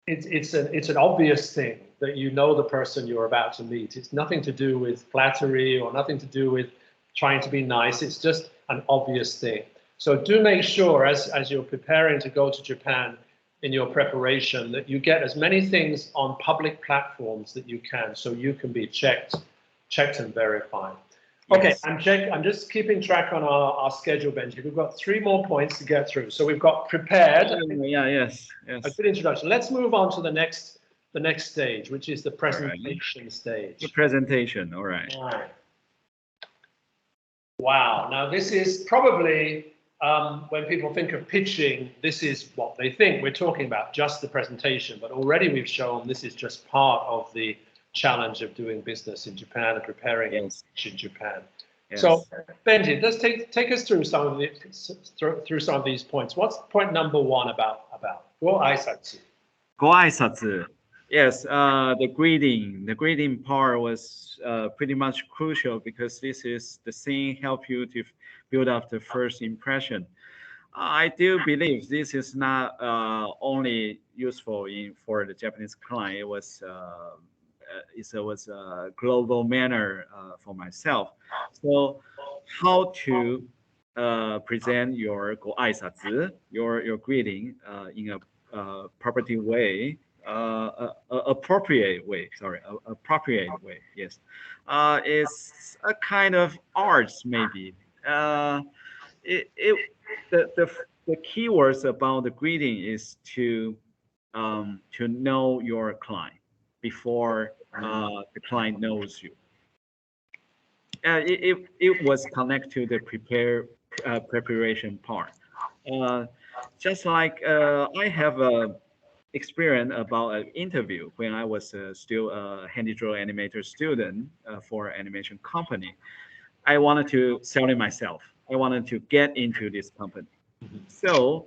it's an obvious thing that you know the person you're about to meet. It's nothing to do with flattery or nothing to do with trying to be nice. It's just an obvious thing. So do make sure as you're preparing to go to Japan in your preparation that you get as many things on public platforms that you can so you can be checked and verified. Okay, yes. I'm just keeping track on our schedule, Benji. We've got 3 more points to get through. So we've got prepared. Yes. A good introduction. Let's move on to the next stage, which is the presentation stage. The presentation, all right. Wow. Now this is probably when people think of pitching, this is what they think. We're talking about just the presentation, but already we've shown this is just part of the challenge of doing business in Japan and preparing in Japan. Yes. So Benji, let's take us through some of these points. What's point number 1 about go aisatsu? Go aisatsu. Yes, the greeting part was pretty much crucial because this is the thing help you to build up the first impression. I do believe this is not only useful for the Japanese client. It was a global manner for myself. So how to present your go aisatsu, your greeting in a appropriate way. Appropriate way. Yes, it's a kind of arts maybe. The keywords about the greeting is to know your client before the client knows you. It was connected to the preparation part. Just like I have a experience about an interview when I was still a handy draw animator student for an animation company. I wanted to sell it myself. I wanted to get into this company. So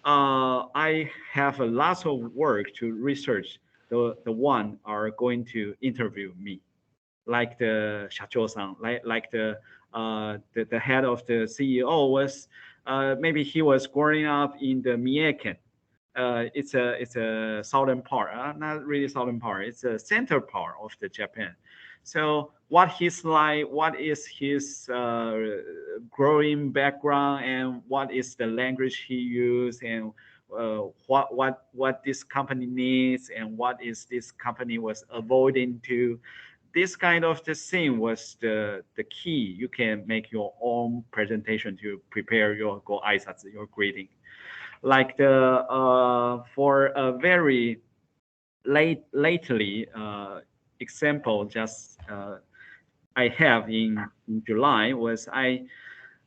I have a lot of work to research the one are going to interview me, like the Shacho-san, like the head of the CEO was maybe he was growing up in the Mieken. It's a southern part, not really southern part. It's a center part of the Japan. So what he's like, what is his growing background, and what is the language he used, and what this company needs, and what is this company was avoiding to. This kind of the thing was the key. You can make your own presentation to prepare your go aisatsu, your greeting. Like for a very lately example, just I have in July was I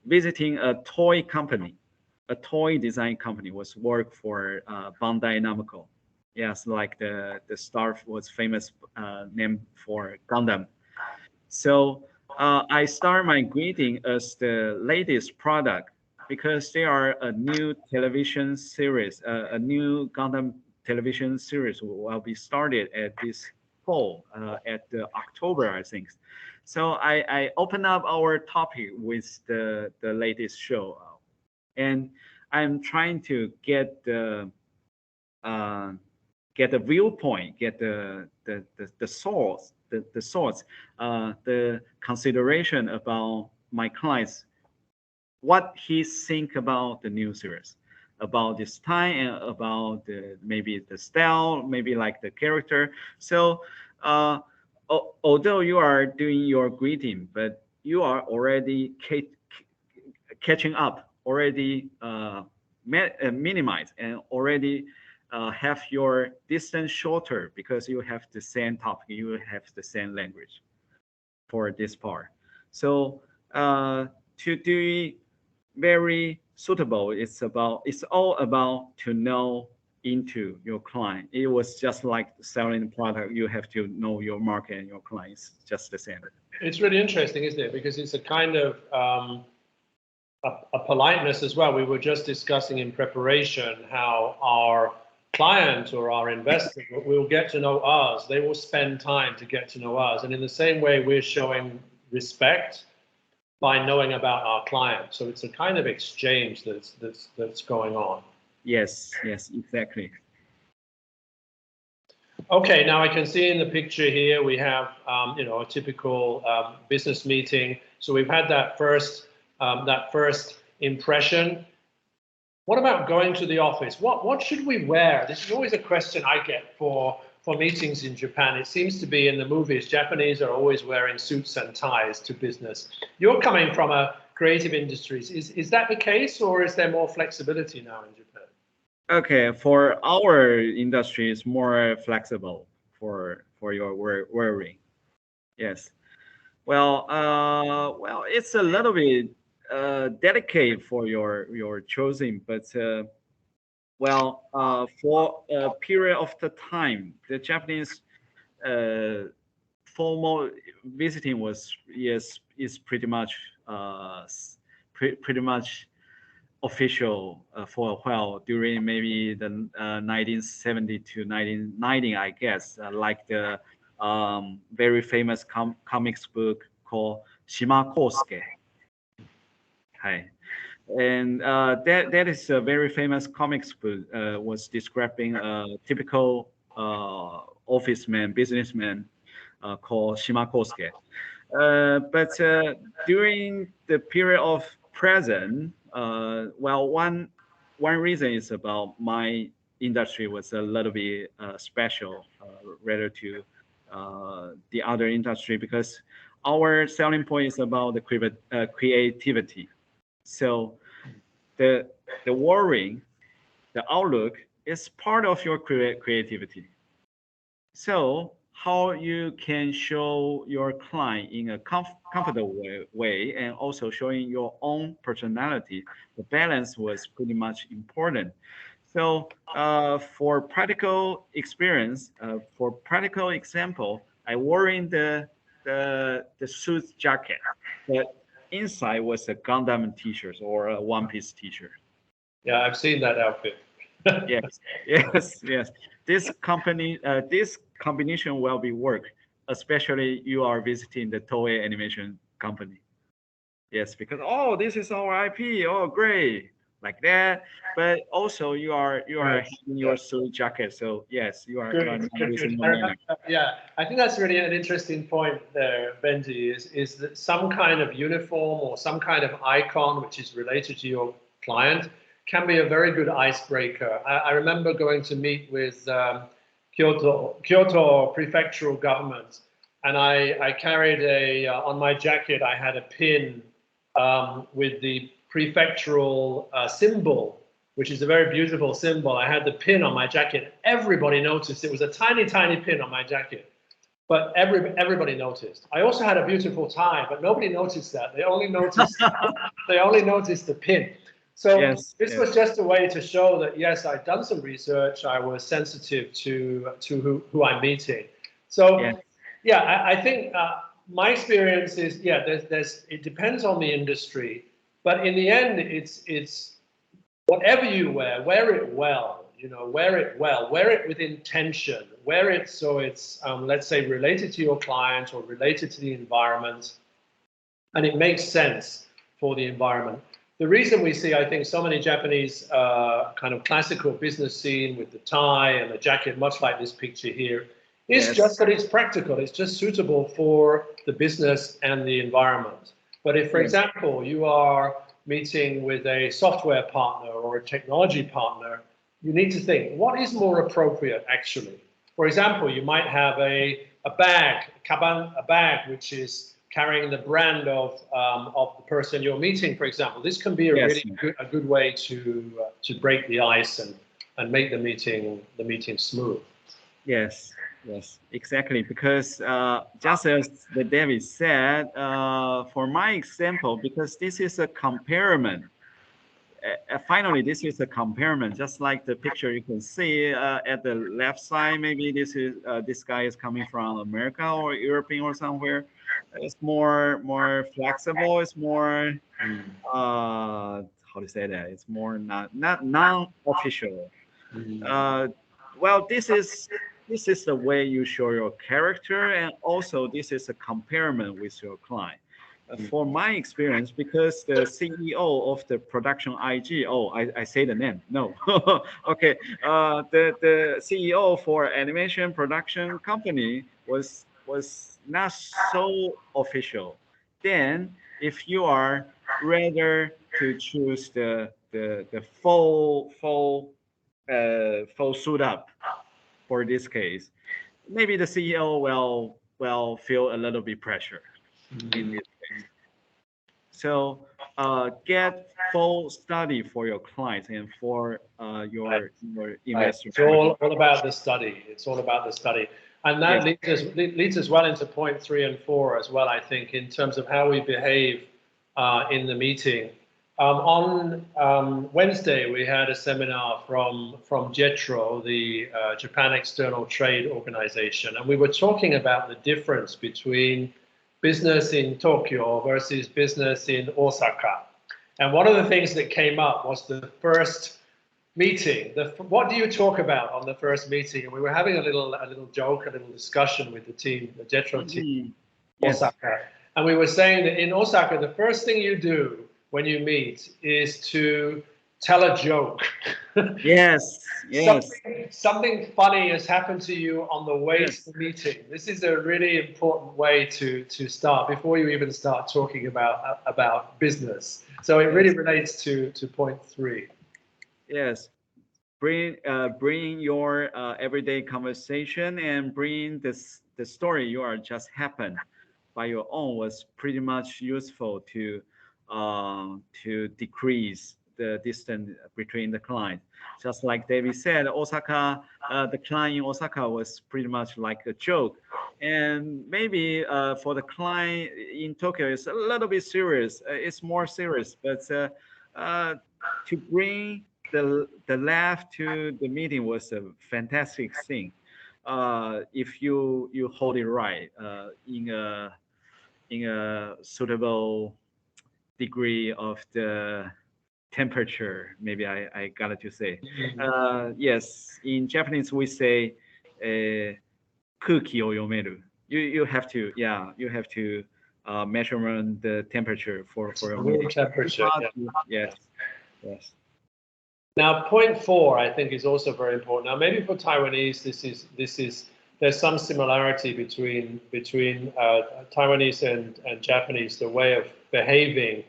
visiting a toy company, a toy design company was work for Bandai Namco. Yes, like the star was famous name for Gundam. So I start my greeting as the latest product because they are a new television series, a new Gundam television series will be started at this fall, at the October, I think. So I open up our topic with the latest show, and I'm trying to uh, get the viewpoint, get the source, the source, the consideration about my clients, what he think about the new series, about this time, and about maybe the style, maybe like the character. So, although you are doing your greeting, but you are already catching up, already minimized, and already have your distance shorter because you have the same topic, you have the same language for this part. So to do it very suitable, it's all about to know into your client. It was just like selling a product. You have to know your market and your clients, just the same. It's really interesting, isn't it? Because it's a kind of a politeness as well. We were just discussing in preparation how our client or our investor will get to know us. They will spend time to get to know us. And in the same way, we're showing respect by knowing about our client. So it's a kind of exchange that's going on. Yes, exactly. Okay, now I can see in the picture here we have a typical business meeting. So we've had that first impression. What about going to the office? What should we wear? This is always a question I get for meetings in Japan. It seems to be in the movies, Japanese are always wearing suits and ties to business. You're coming from a creative industries. Is that the case, or is there more flexibility now in Japan? Okay, for our industry, it's more flexible for your wearing. Yes. Well, it's a little bit delicate for your choosing, but for a period of the time, the Japanese formal visiting was is pretty much pretty much official for a while during maybe the 1970 to 1990, I guess, like the very famous comics book called Shima Kosuke. Hi. And that is a very famous comics book, was describing a typical office man, businessman called Shima Kosuke. But during the period of present, one reason is about my industry was a little bit special rather to the other industry because our selling point is about the creativity. So the worrying, the outlook is part of your creativity. So how you can show your client in a comfortable way and also showing your own personality, the balance was pretty much important. So for practical experience, for practical example, I wore in the suit jacket, but inside was a Gundam t-shirt or a One Piece t-shirt. Yeah, I've seen that outfit. Yes. This combination will be work, especially you are visiting the Toei Animation company. Yes, because this is our IP. Oh, great, like that. But also you are having your suit jacket. So yes, you are Good. Yeah, I think that's really an interesting point there, Benji. Is that some kind of uniform or some kind of icon which is related to your client can be a very good icebreaker. I remember going to meet with Kyoto prefectural government, and I carried on my jacket I had a pin with the prefectural symbol, which is a very beautiful symbol. I had the pin on my jacket. Everybody noticed. It was a tiny, tiny pin on my jacket, but everybody noticed. I also had a beautiful tie, but nobody noticed that. They only noticed the pin. So this was just a way to show that, yes, I'd done some research. I was sensitive to who I'm meeting. So, yeah, I think my experience is, yeah, it depends on the industry, but in the end, it's whatever you wear it well. Wear it well, wear it with intention, wear it so it's, let's say, related to your client or related to the environment, and it makes sense for the environment. The reason we see, I think, so many Japanese kind of classical business scene with the tie and the jacket, much like this picture here, is just that it's practical. It's just suitable for the business and the environment. But if, for example, you are meeting with a software partner or a technology partner, you need to think, what is more appropriate actually? For example, you might have a bag, a bag which is carrying the brand of the person you're meeting, for example. This can be a really good way to break the ice and make the meeting smooth. Yes, exactly. Because just as the David said, for my example, because this is a comparison. Finally, this is a comparison, just like the picture you can see at the left side. Maybe this guy is coming from America or European or somewhere. It's more flexible. It's more how to say that? It's more not non-official. Well, this is the way you show your character, and also this is a comparison with your client. For my experience, because the CEO of the production IG, I say the name. No, okay. The CEO for animation production company was not so official. Then, if you are rather to choose the full suit up for this case, maybe the CEO will feel a little bit pressure in this case. So get full study for your clients and for your investor. It's all about the study. It's all about the study. And that leads us well into point 3 and 4 as well, I think, in terms of how we behave in the meeting. On Wednesday, we had a seminar from JETRO, the Japan External Trade Organization, and we were talking about the difference between business in Tokyo versus business in Osaka. And one of the things that came up was the first meeting. What do you talk about on the first meeting? And we were having a little joke, a little discussion with the team, the JETRO team, Osaka. And we were saying that in Osaka, the first thing you do when you meet is to tell a joke. Yes. Something funny has happened to you on the way to the meeting. This is a really important way to start before you even start talking about business. So it really relates to point 3. Yes. Bring your everyday conversation and bring the story you are just happened by your own was pretty much useful to decrease the distance between the client. Just like David said, Osaka, the client in Osaka was pretty much like a joke. And maybe for the client in Tokyo, it's a little bit serious. It's more serious, but to bring the laugh to the meeting was a fantastic thing. If you hold it right in a suitable degree of the temperature, maybe I got to say. Yes, in Japanese we say 空気を読める. You have to measurement the temperature for a meeting. Temperature. Yes. Now, point 4, I think, is also very important. Now, maybe for Taiwanese, there's some similarity between Taiwanese and Japanese, the way of behaving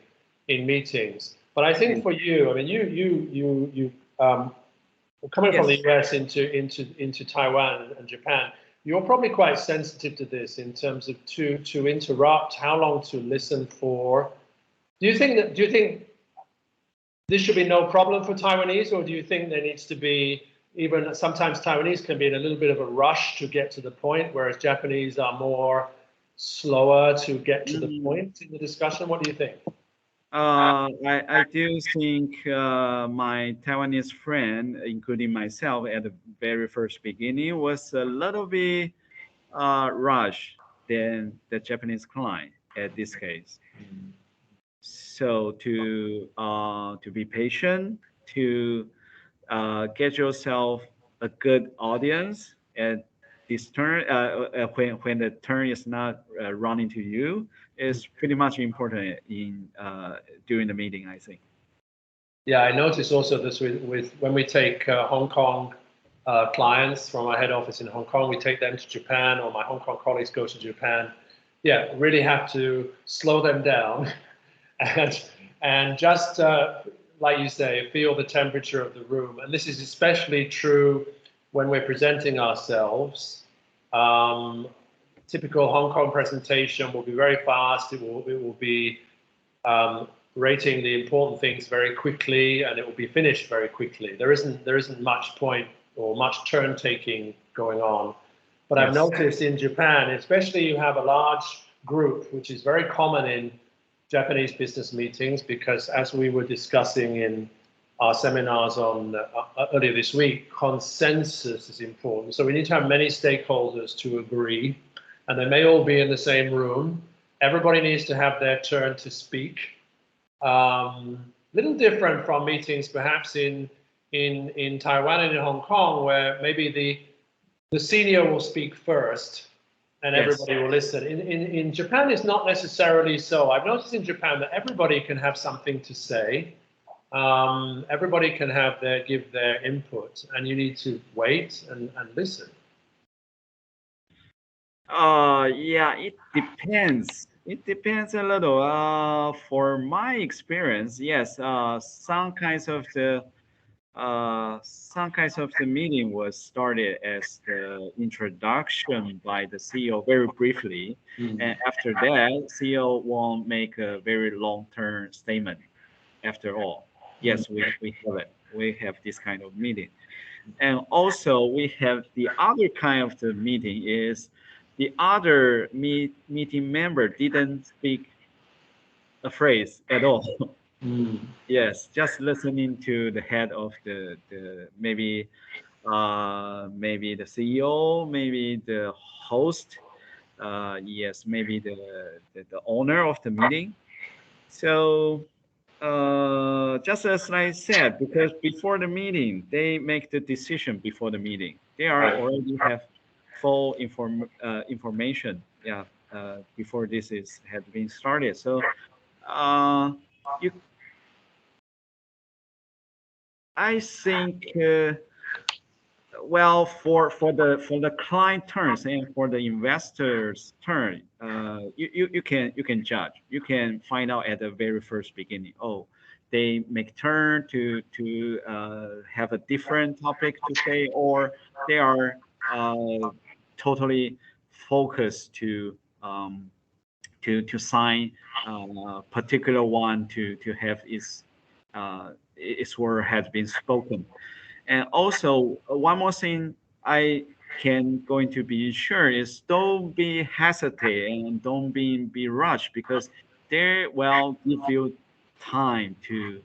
in meetings. But I think for you, I mean, you coming from the US into Taiwan and Japan, you're probably quite sensitive to this in terms of to interrupt, how long to listen for. Do you think this should be no problem for Taiwanese, or do you think there needs to be, even sometimes Taiwanese can be in a little bit of a rush to get to the point, whereas Japanese are more slower to get to the point in the discussion? What do you think? I do think my Taiwanese friend, including myself, at the very first beginning, was a little bit rushed than the Japanese client at this case. So to be patient, to get yourself a good audience at this turn when the turn is not running to you is pretty much important in during the meeting, I think. Yeah, I noticed also this with when we take Hong Kong clients from our head office in Hong Kong, we take them to Japan, or my Hong Kong colleagues go to Japan. Yeah, really have to slow them down and just like you say, feel the temperature of the room. And this is especially true when we're presenting ourselves. Typical Hong Kong presentation will be very fast. It will be rating the important things very quickly, and it will be finished very quickly. There isn't much point or much turn taking going on. But yes. I've noticed in Japan, especially you have a large group, which is very common in Japanese business meetings, because as we were discussing in our seminars on earlier this week, consensus is important. So we need to have many stakeholders to agree, and they may all be in the same room. Everybody needs to have their turn to speak. Little different from meetings perhaps in Taiwan and in Hong Kong, where maybe the senior will speak first and yes. Everybody will listen. In Japan, it's not necessarily so. I've noticed in Japan that everybody can have something to say. Everybody can give their input, and you need to wait and listen. Yeah, it depends. It depends a little. For my experience, yes, some kinds of the meeting was started as the introduction by the CEO very briefly, and after that, CEO won't make a very long-term statement. After all, yes, we have it. We have this kind of meeting, and also we have the other kind of the meeting is the other meeting member didn't speak a phrase at all. Yes, just listening to the head of the maybe the CEO, maybe the host, yes, maybe the owner of the meeting. So just as I said, because before the meeting, they make the decision before the meeting. They are already have full information, yeah, before this had been started. So I think well, for the client turns and for the investors turn, you can judge. You can find out at the very first beginning. Oh, they make turn to have a different topic to say, or they are totally focused to sign a particular one to have its word has been spoken. And also one more thing I can going to be sure is don't be hesitate and don't be rushed, because they will give you time to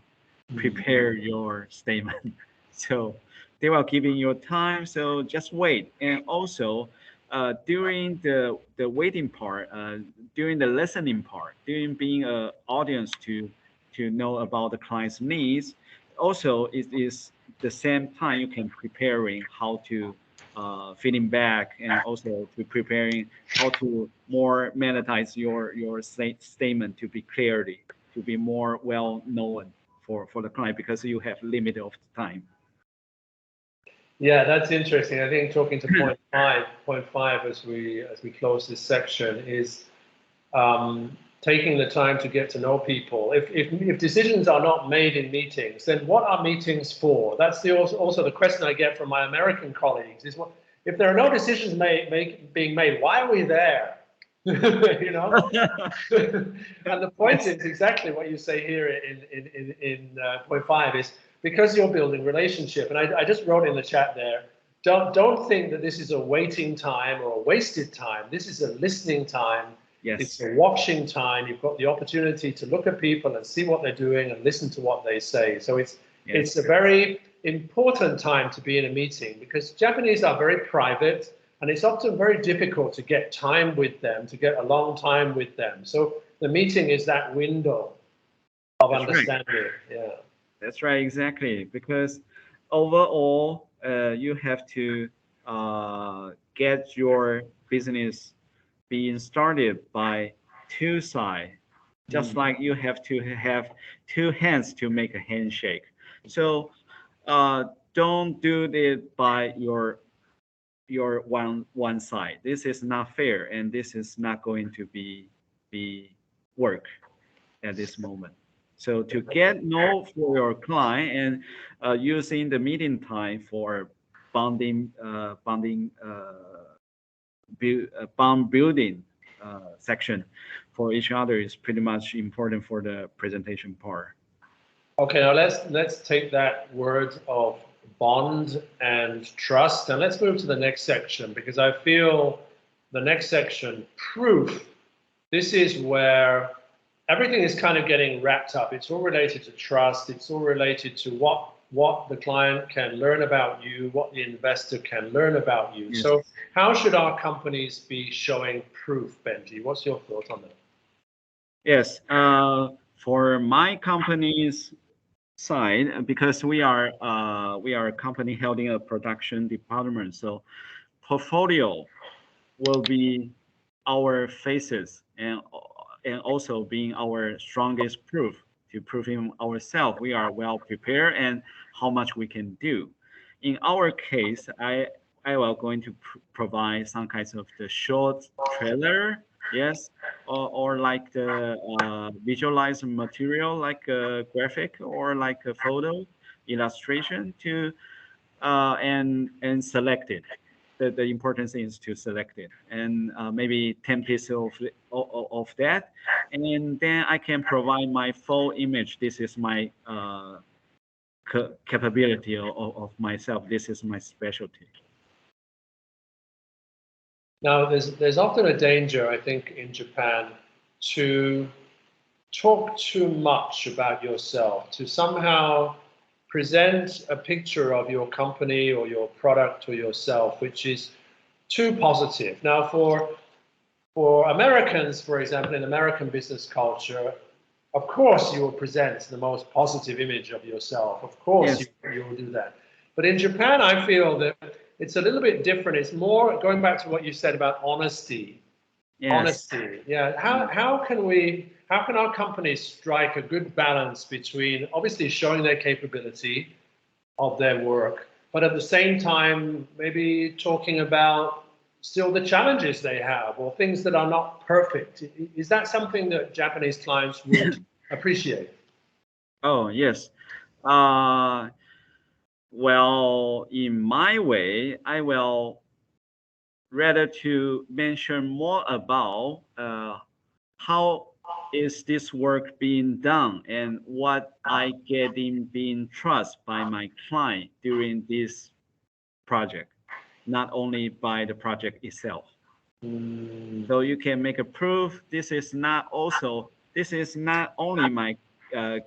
prepare your statement. So they will giving you time, so just wait. And also during the waiting part, during the listening part, during being an audience to know about the client's needs, also it is the same time you can preparing how to feeding back, and also to preparing how to more monetize your statement to be clearly, to be more well known for the client, because you have limit of time. Yeah, that's interesting. I think talking to point five as we close this section is taking the time to get to know people. If decisions are not made in meetings, then what are meetings for? That's also the question I get from my American colleagues is, well, if there are no decisions being made, why are we there? You know. And the point is exactly what you say here in point five is, because you're building relationship. And I just wrote in the chat there, don't think that this is a waiting time or a wasted time. This is a listening time. Yes. It's a watching time. You've got the opportunity to look at people and see what they're doing and listen to what they say. So it's a very important time to be in a meeting, because Japanese are very private and it's often very difficult to get time with them, to get a long time with them. So the meeting is that window of That's right. understanding. Yeah. That's right, exactly. Because overall, you have to get your business being started by two sides, just like you have to have two hands to make a handshake. So don't do it by your one side. This is not fair, and this is not going to be work at this moment. So to get know for your client and using the meeting time for bond building section for each other is pretty much important for the presentation part. Okay, now let's take that word of bond and trust, and let's move to the next section, because I feel the next section, proof, this is where everything is kind of getting wrapped up. It's all related to trust. It's all related to what the client can learn about you, what the investor can learn about you. Yes. So how should our companies be showing proof, Benji? What's your thought on that? Yes, for my company's side, because we are a company holding a production department, so portfolio will be our faces and also being our strongest proof to proving ourselves we are well prepared and how much we can do. In our case, I will going to provide some kinds of the short trailer, yes, or like the visualized material like a graphic or like a photo illustration to and select it. The important thing is to select it and maybe 10 pieces of that, and then I can provide my full image. This is my capability of myself. This is my specialty. Now, there's often a danger, I think, in Japan to talk too much about yourself, to somehow present a picture of your company or your product or yourself, which is too positive. Now, for Americans, for example, in American business culture, of course you will present the most positive image of yourself. Of course, yes, you will do that. But in Japan, I feel that it's a little bit different. It's more going back to what you said about honesty. Yes. Honesty. Yeah. How can our companies strike a good balance between obviously showing their capability of their work, but at the same time maybe talking about still the challenges they have or things that are not perfect? Is that something that Japanese clients would appreciate? Oh, yes. Well, in my way, I will rather to mention more about how is this work being done and what I getting being trust by my client during this project, not only by the project itself. So you can make a proof. This is not only my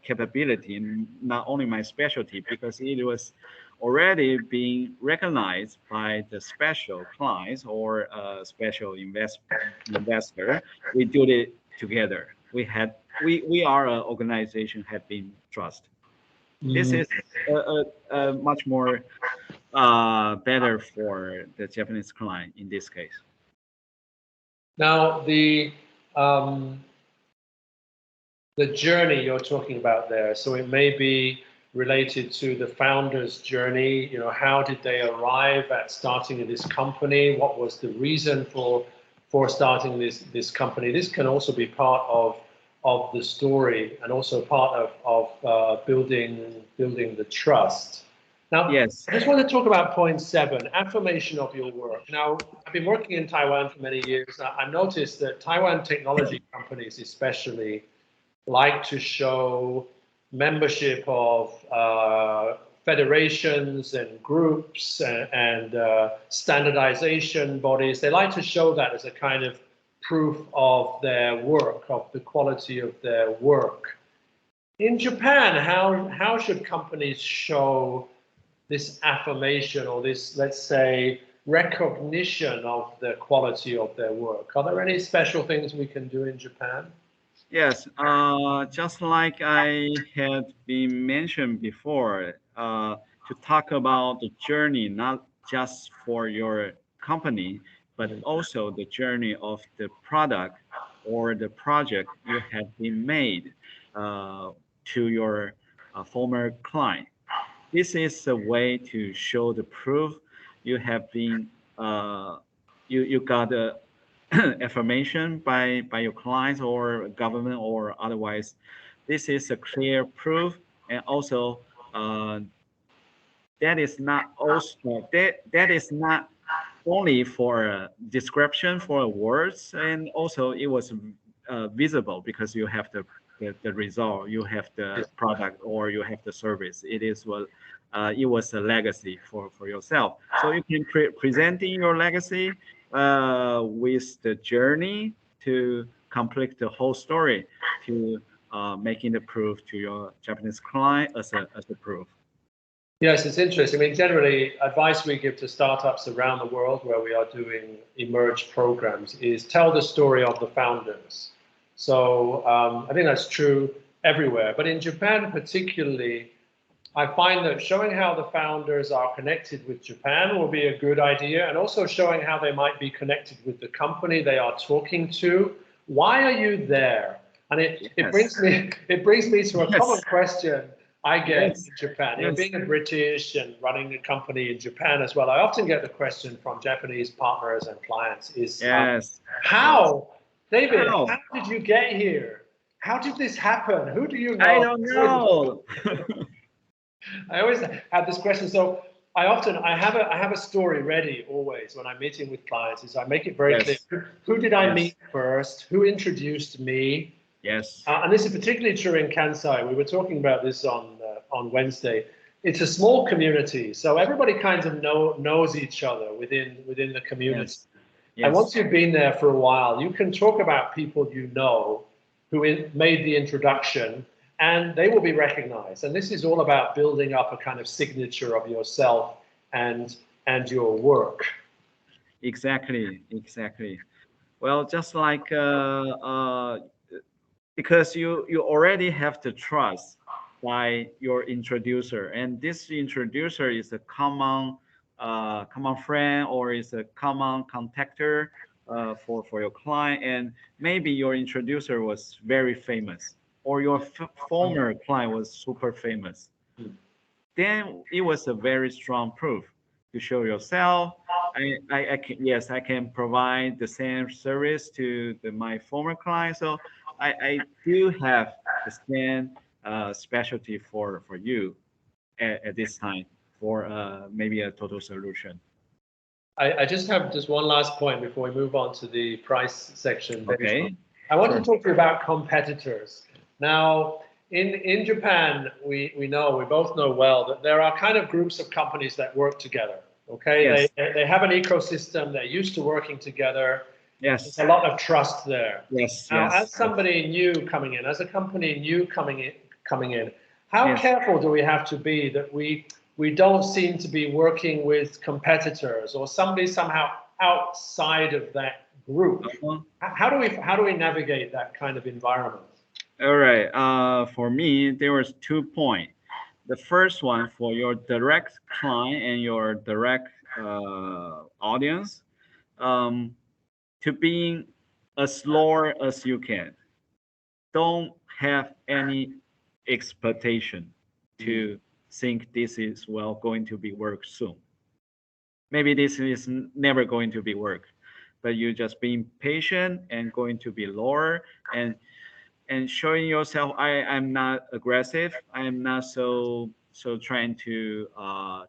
capability and not only my specialty, because it was already being recognized by the special clients or special investor. We do it together. We are an organization have been trust. This is a much more better for the Japanese client in this case. Now the journey you're talking about there, so it may be related to the founder's journey. You know, how did they arrive at starting this company? What was the reason for starting this company? This can also be part of the story and also part of building the trust. Now, yes. I just want to talk about point 7, affirmation of your work. Now, I've been working in Taiwan for many years. I've noticed that Taiwan technology companies especially like to show membership of federations and groups and standardization bodies. They like to show that as a kind of proof of their work, of the quality of their work. In Japan, how should companies show this affirmation or this, let's say, recognition of the quality of their work? Are there any special things we can do in Japan? Yes, just like I had been mentioned before, to talk about the journey, not just for your company, but also the journey of the product or the project you have been made to your former client. This is a way to show the proof you have been, you got a affirmation by your clients or government or otherwise. This is a clear proof, and also uh, that is not also that is not only for a description for words, and also it was visible because you have the result, you have the product, or you have the service. It is what it was a legacy for yourself. So you can presenting your legacy with the journey to complete the whole story, to making the proof to your Japanese client as a proof. Yes, it's interesting. I mean, generally, advice we give to startups around the world where we are doing emerge programs is tell the story of the founders. So I think that's true everywhere. But in Japan, particularly, I find that showing how the founders are connected with Japan will be a good idea, and also showing how they might be connected with the company they are talking to. Why are you there? And it brings me to a common question I get in Japan. You know, being a British and running a company in Japan as well, I often get the question from Japanese partners and clients is, how, David, how did you get here? How did this happen? Who do you know? I don't know. I always have this question. So I have a story ready always when I'm meeting with clients. Is I make it very clear who did I meet first, who introduced me. Yes. And this is particularly true in Kansai. We were talking about this on Wednesday. It's a small community, so everybody kind of knows each other within the community. Yes. And once you've been there for a while, you can talk about people you know who made the introduction, and they will be recognized. And this is all about building up a kind of signature of yourself and your work. Exactly. Well, just like because you already have the trust by your introducer, and this introducer is a common friend or is a common contactor for your client, and maybe your introducer was very famous or your former client was super famous. Then it was a very strong proof to show yourself. I can provide the same service to my former client. So I do have the same specialty for you at this time for maybe a total solution. I just have one last point before we move on to the price section. Okay. I want to talk to you about competitors. Now, in Japan, we both know well that there are kind of groups of companies that work together. Okay, yes. They have an ecosystem. They're used to working together. Yes, there's a lot of trust there. Yes. Now, as somebody new coming in, as a company new coming in, how careful do we have to be that we don't seem to be working with competitors or somebody somehow outside of that group? How do we navigate that kind of environment? All right. For me, there was 2 points. The first one for your direct client and your direct audience, to being as slower as you can. Don't have any expectation to think this is going to be work soon. Maybe this is never going to be work, but you just being patient and going to be lower and showing yourself. I'm not aggressive. I'm not so trying to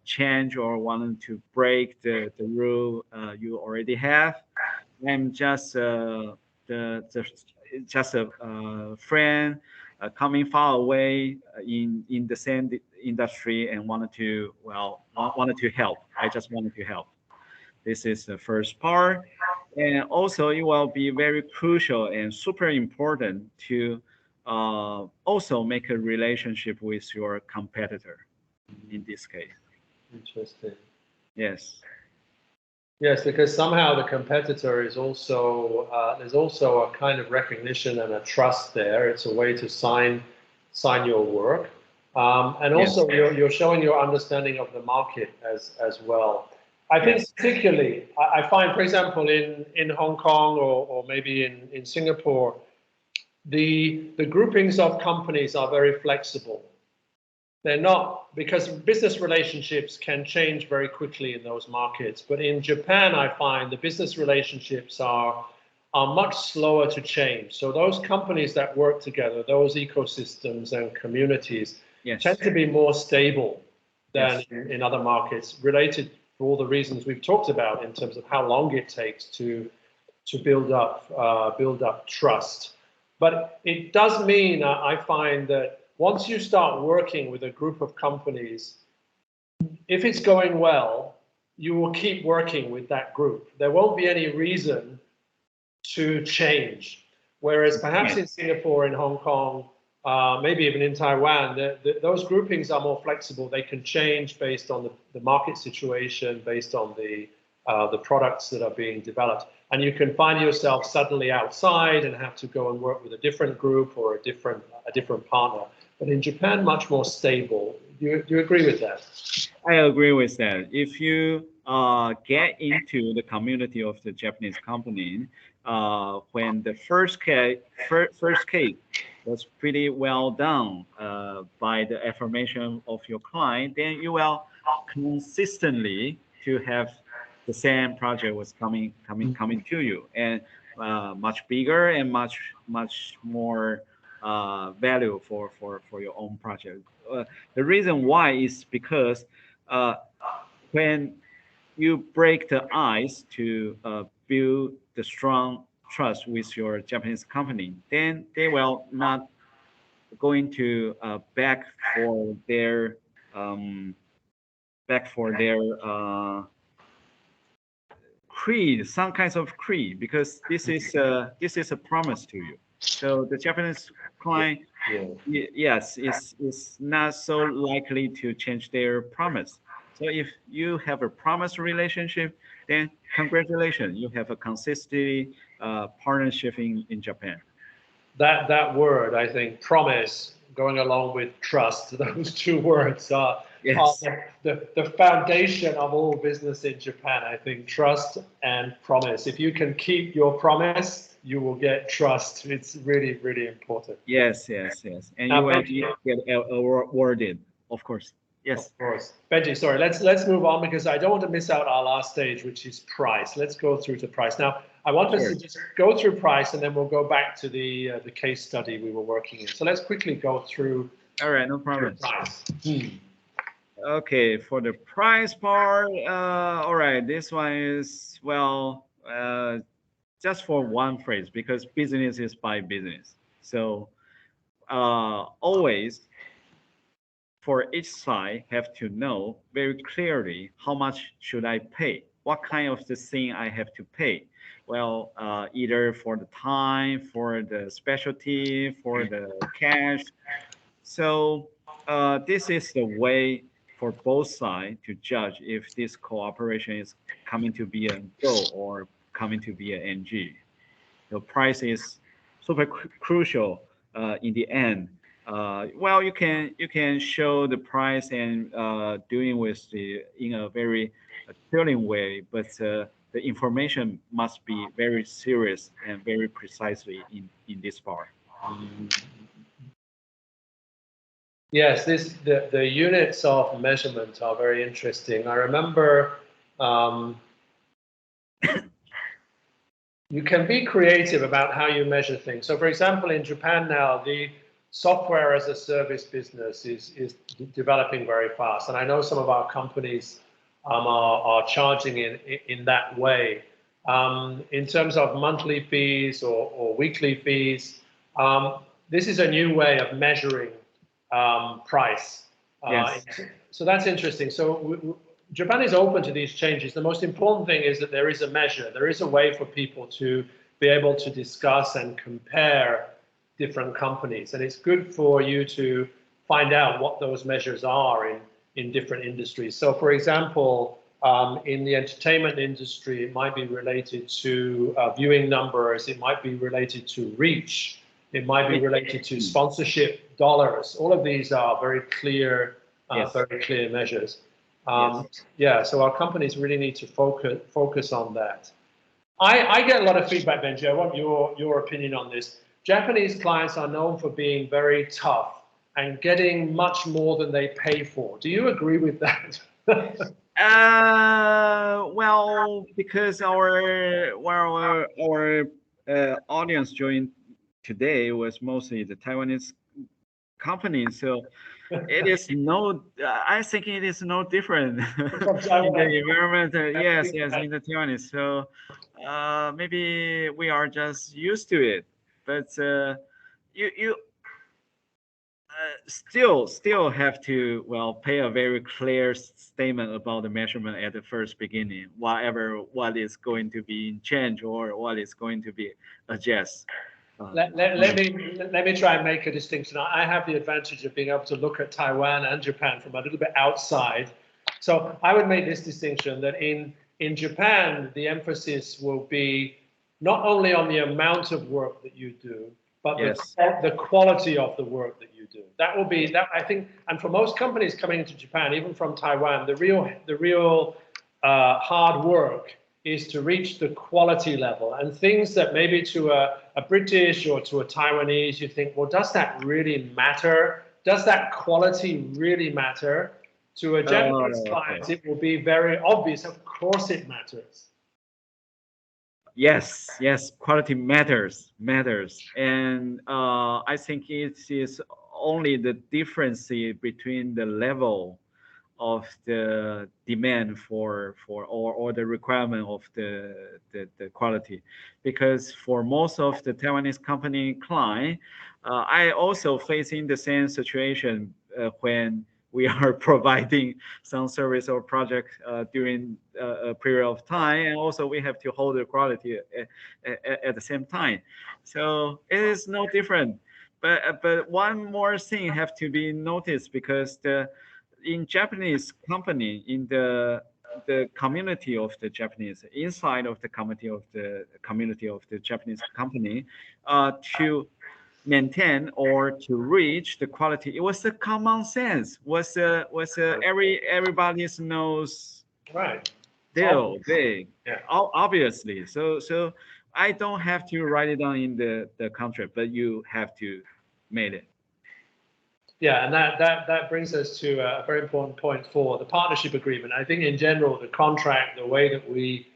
change or wanting to break the rule you already have. I'm just just a friend coming far away in the same industry and wanted to help. I just wanted to help. This is the first part. And also, it will be very crucial and super important to also make a relationship with your competitor in this case. Interesting. Yes. Yes, because somehow the competitor is also there's also a kind of recognition and a trust there. It's a way to sign your work, and Yes. also you're showing your understanding of the market as well. I think Yes. particularly I find, for example, in Hong Kong or maybe in Singapore, the groupings of companies are very flexible. They're not, because business relationships can change very quickly in those markets. But in Japan, I find the business relationships are much slower to change. So those companies that work together, those ecosystems and communities Yes. tend to be more stable than Yes. in other markets, related for all the reasons we've talked about in terms of how long it takes to build up trust. But it does mean I find that once you start working with a group of companies, if it's going well, you will keep working with that group. There won't be any reason to change. Whereas perhaps Yes. in Singapore, in Hong Kong, maybe even in Taiwan, those groupings are more flexible. They can change based on the market situation, based on the products that are being developed. And you can find yourself suddenly outside and have to go and work with a different group or a different partner. But in Japan, much more stable. Do you agree with that? I agree with that. If you get into the community of the Japanese company, when the first case was pretty well done by the affirmation of your client, then you will consistently to have the same project was coming to you, and much bigger and much more value for your own project. The reason why is because uh, when you break the ice to build the strong trust with your Japanese company, then they will not going to um, back for their creed, some kinds of creed, because this is a promise to you. So the Japanese Yeah. client, Yeah. yes, is not so likely to change their promise. So if you have a promise relationship, then congratulations, you have a consistent partnership in Japan. That word, I think, promise, going along with trust, those two words are Yes, the foundation of all business in Japan. I think trust and promise. If you can keep your promise, you will get trust. It's really, really important. yes, and you Now, will Benji, get awarded, of course. of Yes, course. Benji, sorry, let's move on because I don't want to miss out our last stage, which is price. Let's go through to price. Now, I want us sure. to just go through price and then we'll go back to the case study we were working in. So let's quickly go through All right, no problem. price. Okay, for the price part, all right, this one is, well, just for one phrase, because business is by business. So always for each side have to know very clearly how much should I pay, what kind of the thing I have to pay. Well, either for the time, for the specialty, for the cash. So this is the way for both sides to judge if this cooperation is coming to be a go or coming to be an NG. The price is super crucial in the end. Well, you can show the price and doing with the in a very thrilling way, but the information must be very serious and very precisely in this part. Yes, the units of measurement are very interesting. I remember you can be creative about how you measure things. So, for example, in Japan now, the software as a service business is developing very fast, and I know some of our companies are charging in that way. In terms of monthly fees or weekly fees, this is a new way of measuring price. Yes. So that's interesting. So Japan is open to these changes. The most important thing is that there is a measure. There is a way for people to be able to discuss and compare different companies. And it's good for you to find out what those measures are in different industries. So for example, In the entertainment industry, it might be related to viewing numbers. It might be related to reach. It might be related to sponsorship dollars. All of these are very clear measures. Yeah, so our companies really need to focus on that. I get a lot of feedback, Benji. I want your opinion on this. Japanese clients are known for being very tough and getting much more than they pay for. Do you agree with that? Well, because our audience joined today was mostly the Taiwanese company, so it is no. I think it is no different in the environment. Yes, in the Taiwanese. So maybe we are just used to it, but you still have to pay a very clear statement about the measurement at the first beginning, what is going to be changed or what is going to be adjusted. Let me try and make a distinction. I have the advantage of being able to look at Taiwan and Japan from a little bit outside. So I would make this distinction that in Japan, the emphasis will be not only on the amount of work that you do, but the quality of the work that you do. That will be that, I think, and for most companies coming into Japan, even from Taiwan, the real hard work is to reach the quality level, and things that maybe to a British or to a Taiwanese, you think, well, does that really matter? Does that quality really matter? To a Japanese client, it will be very obvious. Of course it matters. Yes, quality matters, and I think it is only the difference between the level of the demand for or the requirement of the quality, because for most of the Taiwanese company client, I also facing the same situation when we are providing some service or project during a period of time, and also we have to hold the quality at the same time. So it is no different. But one more thing have to be noticed, because in Japanese company, in the community of the Japanese, inside of the community of the Japanese company, to maintain or to reach the quality, it was a common sense. Everybody knows. Right. Obviously. So I don't have to write it down in the contract, but you have to make it. Yeah, and that brings us to a very important point for the partnership agreement. I think in general, the contract, the way that we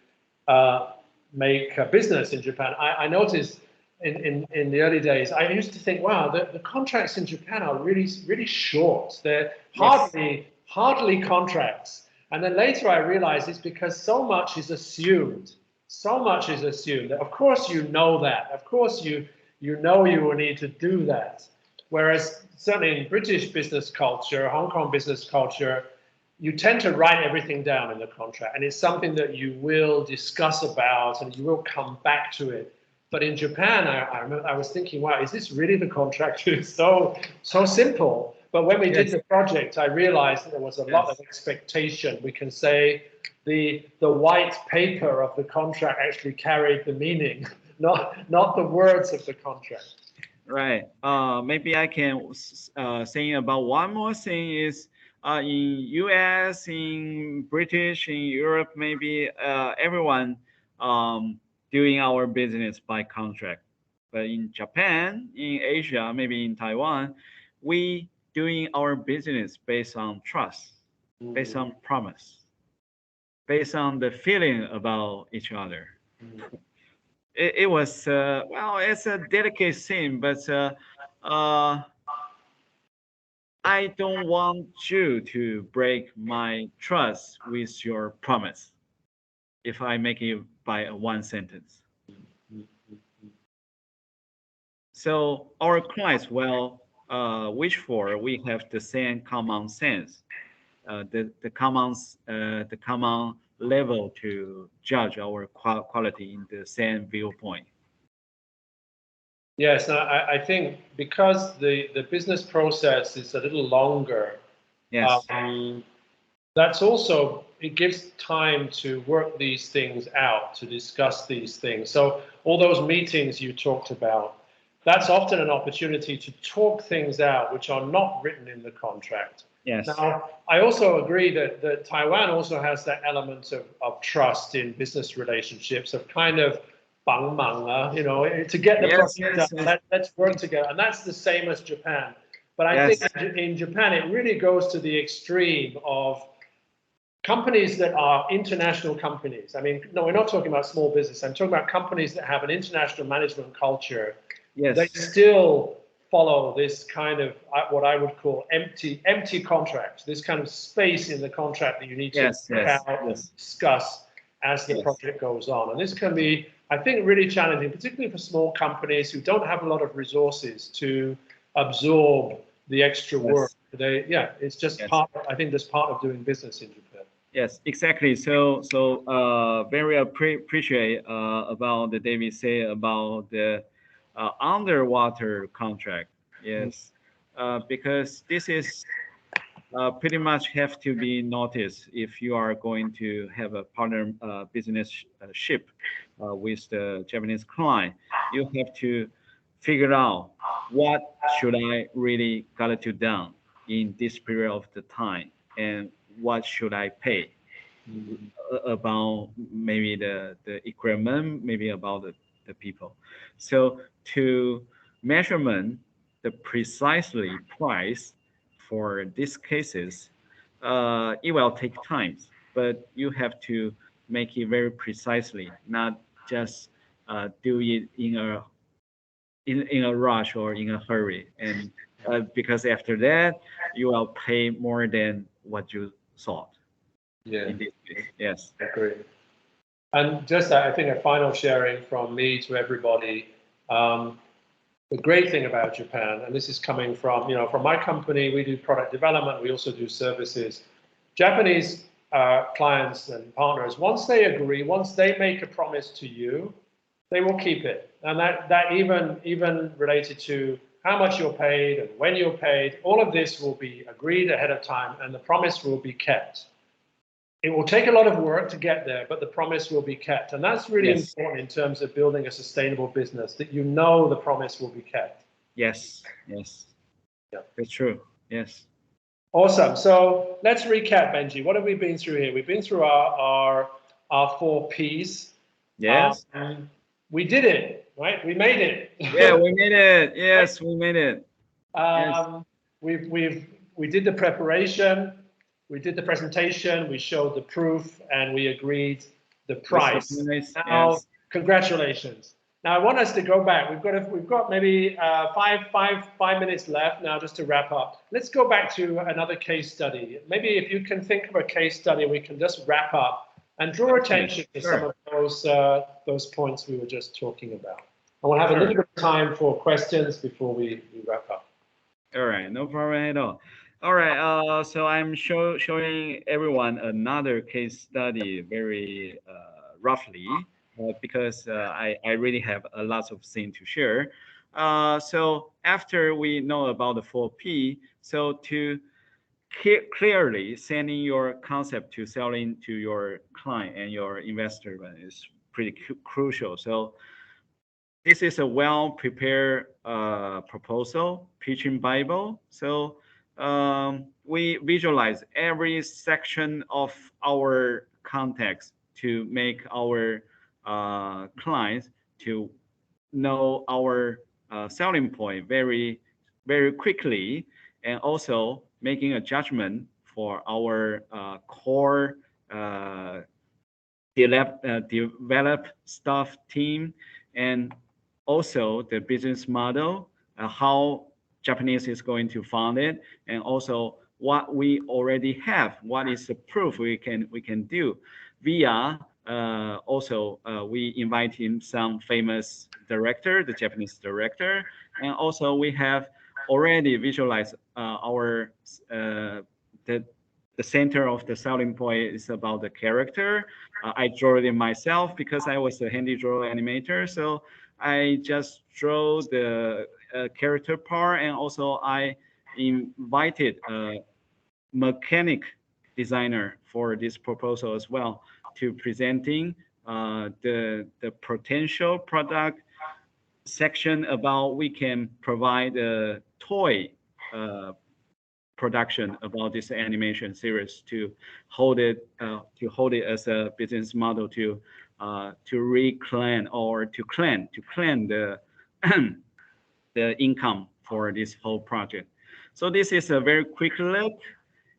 make a business in Japan, I noticed in the early days, I used to think, wow, the contracts in Japan are really short. They're hardly contracts. And then later I realized it's because so much is assumed. So much is assumed. Of course you know that. Of course you know you will need to do that. Whereas certainly in British business culture, Hong Kong business culture, you tend to write everything down in the contract, and it's something that you will discuss about and you will come back to it. But in Japan, I remember I was thinking, wow, is this really the contract? It's so simple. But when we did the project, I realized that there was a lot of expectation. We can say the white paper of the contract actually carried the meaning, not the words of the contract. Right. Maybe I can say about one more thing is in US, in British, in Europe, maybe everyone doing our business by contract. But in Japan, in Asia, maybe in Taiwan, we doing our business based on trust, based on promise, based on the feeling about each other. It was it's a delicate thing, but I don't want you to break my trust with your promise if I make it by one sentence. So our clients wish for we have the same common sense, the common level to judge our quality in the same viewpoint. Yes, I think because the business process is a little longer. Yes. that's also, it gives time to work these things out, to discuss these things. So all those meetings you talked about, that's often an opportunity to talk things out which are not written in the contract. Yes. Now, I also agree that Taiwan also has that element of trust in business relationships, of kind of bang mang, you know, to get the project done, let's work together. And that's the same as Japan. But I think in Japan, it really goes to the extreme of companies that are international companies. I mean, no, we're not talking about small business. I'm talking about companies that have an international management culture. Yes. They still follow this kind of what I would call empty contract, this kind of space in the contract that you need to work out and discuss as the project goes on. And this can be, I think, really challenging, particularly for small companies who don't have a lot of resources to absorb the extra work. It's just part. I think that's part of doing business in Japan. Yes, exactly. So very appreciate about the David say about the underwater contract. Yes, because this is pretty much have to be noticed if you are going to have a partner business ship with the Japanese client. You have to figure out what should I really got to done in this period of the time, and what should I pay about maybe the equipment, maybe about the people. So to measurement the precisely price for these cases, it will take time, but you have to make it very precisely, not just do it in a rush or in a hurry. And because after that, you will pay more than what you thought. Yeah. In this case, yes. I agree. And just, I think, a final sharing from me to everybody. The great thing about Japan, and this is coming from, from my company, we do product development, we also do services. Japanese clients and partners, once they agree, once they make a promise to you, they will keep it. And that even related to how much you're paid and when you're paid, all of this will be agreed ahead of time, and the promise will be kept. It will take a lot of work to get there, but the promise will be kept. And that's really important in terms of building a sustainable business, that you know the promise will be kept. Yes. Yeah. That's true. Yes. Awesome. So let's recap, Benji. What have we been through here? We've been through our 4 Ps. Yes. We did it, right? We made it. Yeah, we made it. Yes, we made it. We did the preparation. We did the presentation, we showed the proof, and we agreed the price. Now, congratulations. Now, I want us to go back. We've got maybe 5 minutes left now, just to wrap up. Let's go back to another case study. Maybe if you can think of a case study, we can just wrap up and draw attention to some of those points we were just talking about. And we'll have a little bit of time for questions before we wrap up. All right, no problem at all. All right, so I'm showing everyone another case study very roughly because I really have a lot of things to share. So after we know about the 4P, so to clearly sending your concept to selling to your client and your investor is pretty crucial. So this is a well-prepared proposal, pitching Bible. So we visualize every section of our context to make our clients to know our selling point very, very quickly, and also making a judgment for our core develop staff team, and also the business model, how Japanese is going to fund it, and also what we already have, what is the proof we can do via also we invite him some famous director, the Japanese director, and also we have already visualized our the center of the selling point is about the character. I drew it myself because I was a handy draw animator, so I just draw the character part, and also I invited a mechanic designer for this proposal as well, to presenting the potential product section about we can provide a toy production about this animation series to hold it as a business model to reclaim or to claim the the income for this whole project. So this is a very quick look,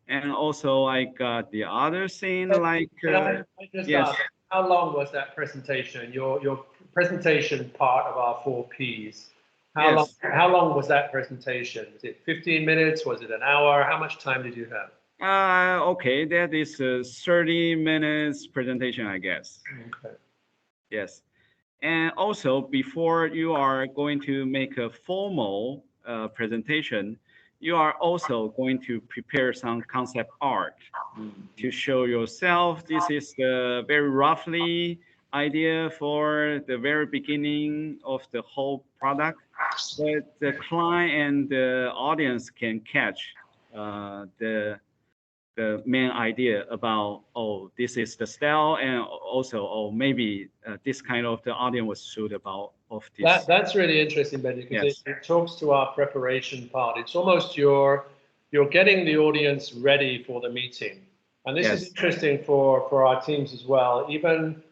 and also I got the other thing like I just yes. ask, how long was that presentation? Your presentation part of our 4Ps. Yes. How long was that presentation? Was it 15 minutes? Was it an hour? How much time did you have? Okay, that is a 30 minutes presentation, I guess. Okay. Yes. And also, before you are going to make a formal presentation, you are also going to prepare some concept art to show yourself. This is the very roughly idea for the very beginning of the whole product, but the client and the audience can catch the main idea about, oh, this is the style, and also, oh, maybe this kind of the audience was suitable of this. That's really interesting, Benji, because Yes. it talks to our preparation part. It's almost you're getting the audience ready for the meeting. And this is interesting for our teams as well. Even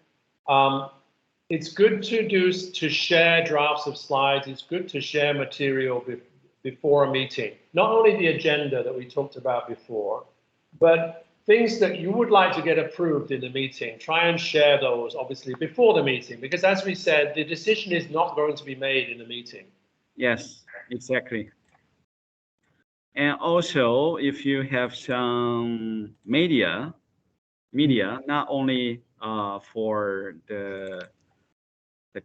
it's good to share drafts of slides. It's good to share material before a meeting. Not only the agenda that we talked about before, but things that you would like to get approved in the meeting. Try and share those, obviously, before the meeting, because as we said, the decision is not going to be made in the meeting. Yes, exactly. And also, if you have some media, not only for the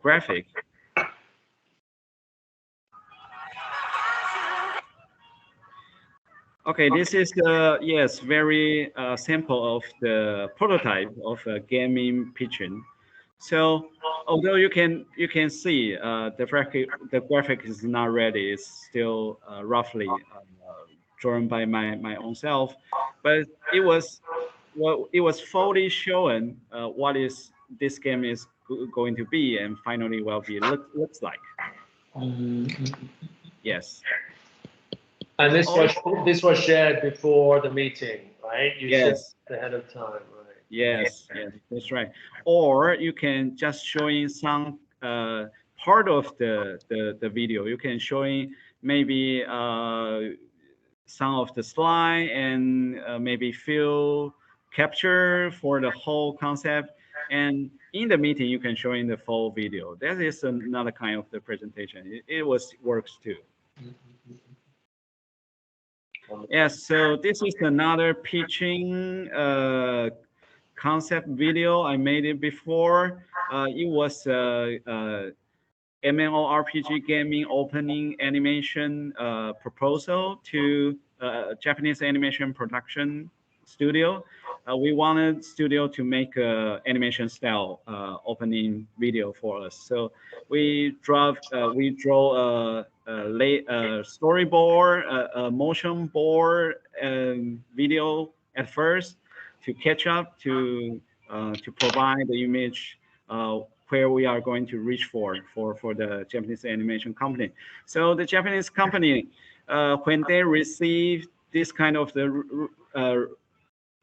graphic. Okay, this is yes, very sample of the prototype of a gaming pigeon. So although you can see the graphic is not ready, it's still roughly drawn by my own self, but it was fully shown what is this game is going to be and finally will be looks like. Yes. And this was shared before the meeting, right? You shared ahead of time, right? Yes, that's right. Or you can just showing some part of the video. You can showing maybe some of the slide and maybe few capture for the whole concept. And in the meeting, you can show in the full video. That is another kind of the presentation. It works too. Yes, so this is another pitching concept video. I made it before. It was MMORPG gaming opening animation proposal to a Japanese animation production studio. We wanted studio to make a animation style opening video for us. So we draw a storyboard, a motion board video at first to catch up to provide the image where we are going to reach for the Japanese animation company. So the Japanese company, when they receive this kind of the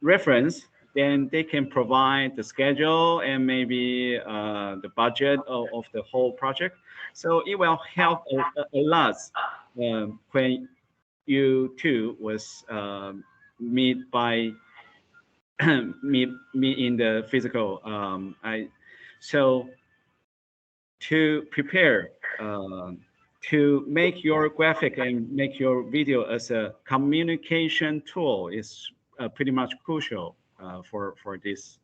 reference, then they can provide the schedule and maybe the budget of the whole project. So it will help a lot when you two was meet by meet in the physical. So to prepare to make your graphic and make your video as a communication tool is pretty much crucial for this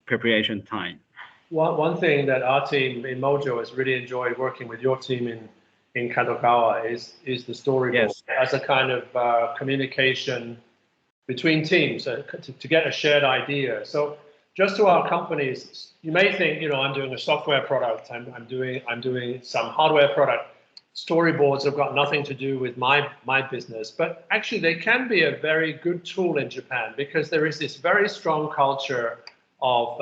preparation time. One thing that our team in Mojo has really enjoyed working with your team in Kadokawa is the storyboard as a kind of communication between teams to get a shared idea. So just to our companies, you may think, I'm doing a software product, I'm doing some hardware product. storyboards have got nothing to do with my business, but actually they can be a very good tool in Japan because there is this very strong culture of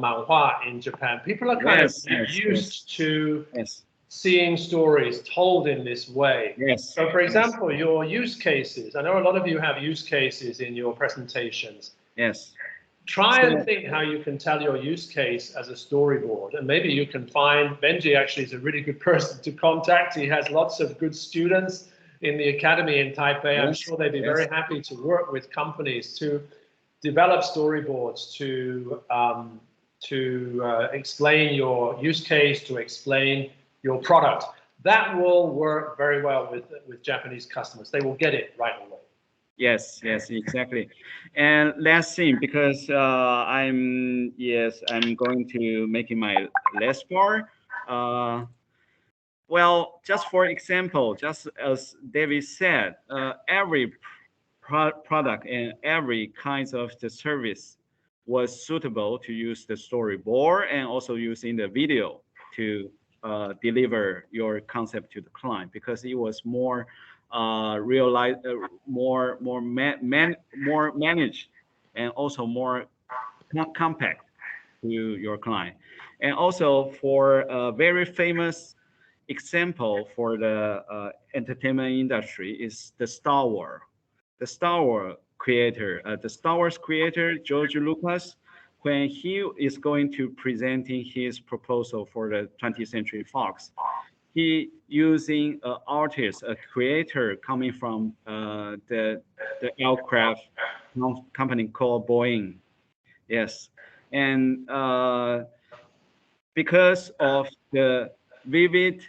manhwa in Japan. People are kind of used to seeing stories told in this way. So for example, your use cases, I know a lot of you have use cases in your presentations. Try and think how you can tell your use case as a storyboard, and maybe you can find Benji actually is a really good person to contact. He has lots of good students in the academy in Taipei. I'm sure they'd be very happy to work with companies to develop storyboards to explain your use case, to explain your product. That will work very well with Japanese customers. They will get it right away. Yes, exactly. And last thing, because I'm going to making my last bar. Well, just for example, just as David said, every product and every kinds of the service was suitable to use the storyboard and also using the video to deliver your concept to the client, because it was more realized, more managed, and also more compact to your client. And also for a very famous example for the entertainment industry is the Star Wars. The Star Wars creator, George Lucas, when he is going to presenting his proposal for the 20th Century Fox, he using an artist, a creator coming from the aircraft company called Boeing. Yes, and because of the vivid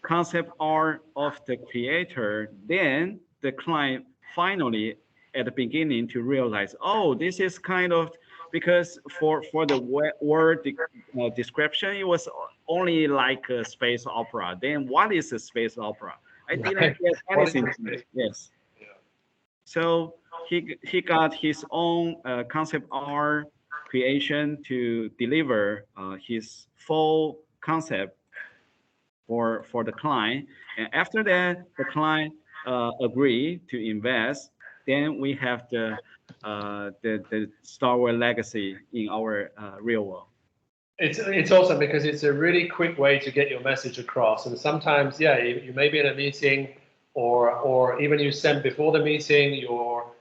concept art of the creator, then the client finally at the beginning to realize, oh, this is kind of, because for the word description, it was only like a space opera. Then what is a space opera? I didn't get anything. Yes. So he got his own concept art creation to deliver his full concept for the client. And after that, the client agreed to invest. Then we have the Star Wars legacy in our real world. It's awesome because it's a really quick way to get your message across. And sometimes, yeah, you may be in a meeting, or even you send before the meeting, your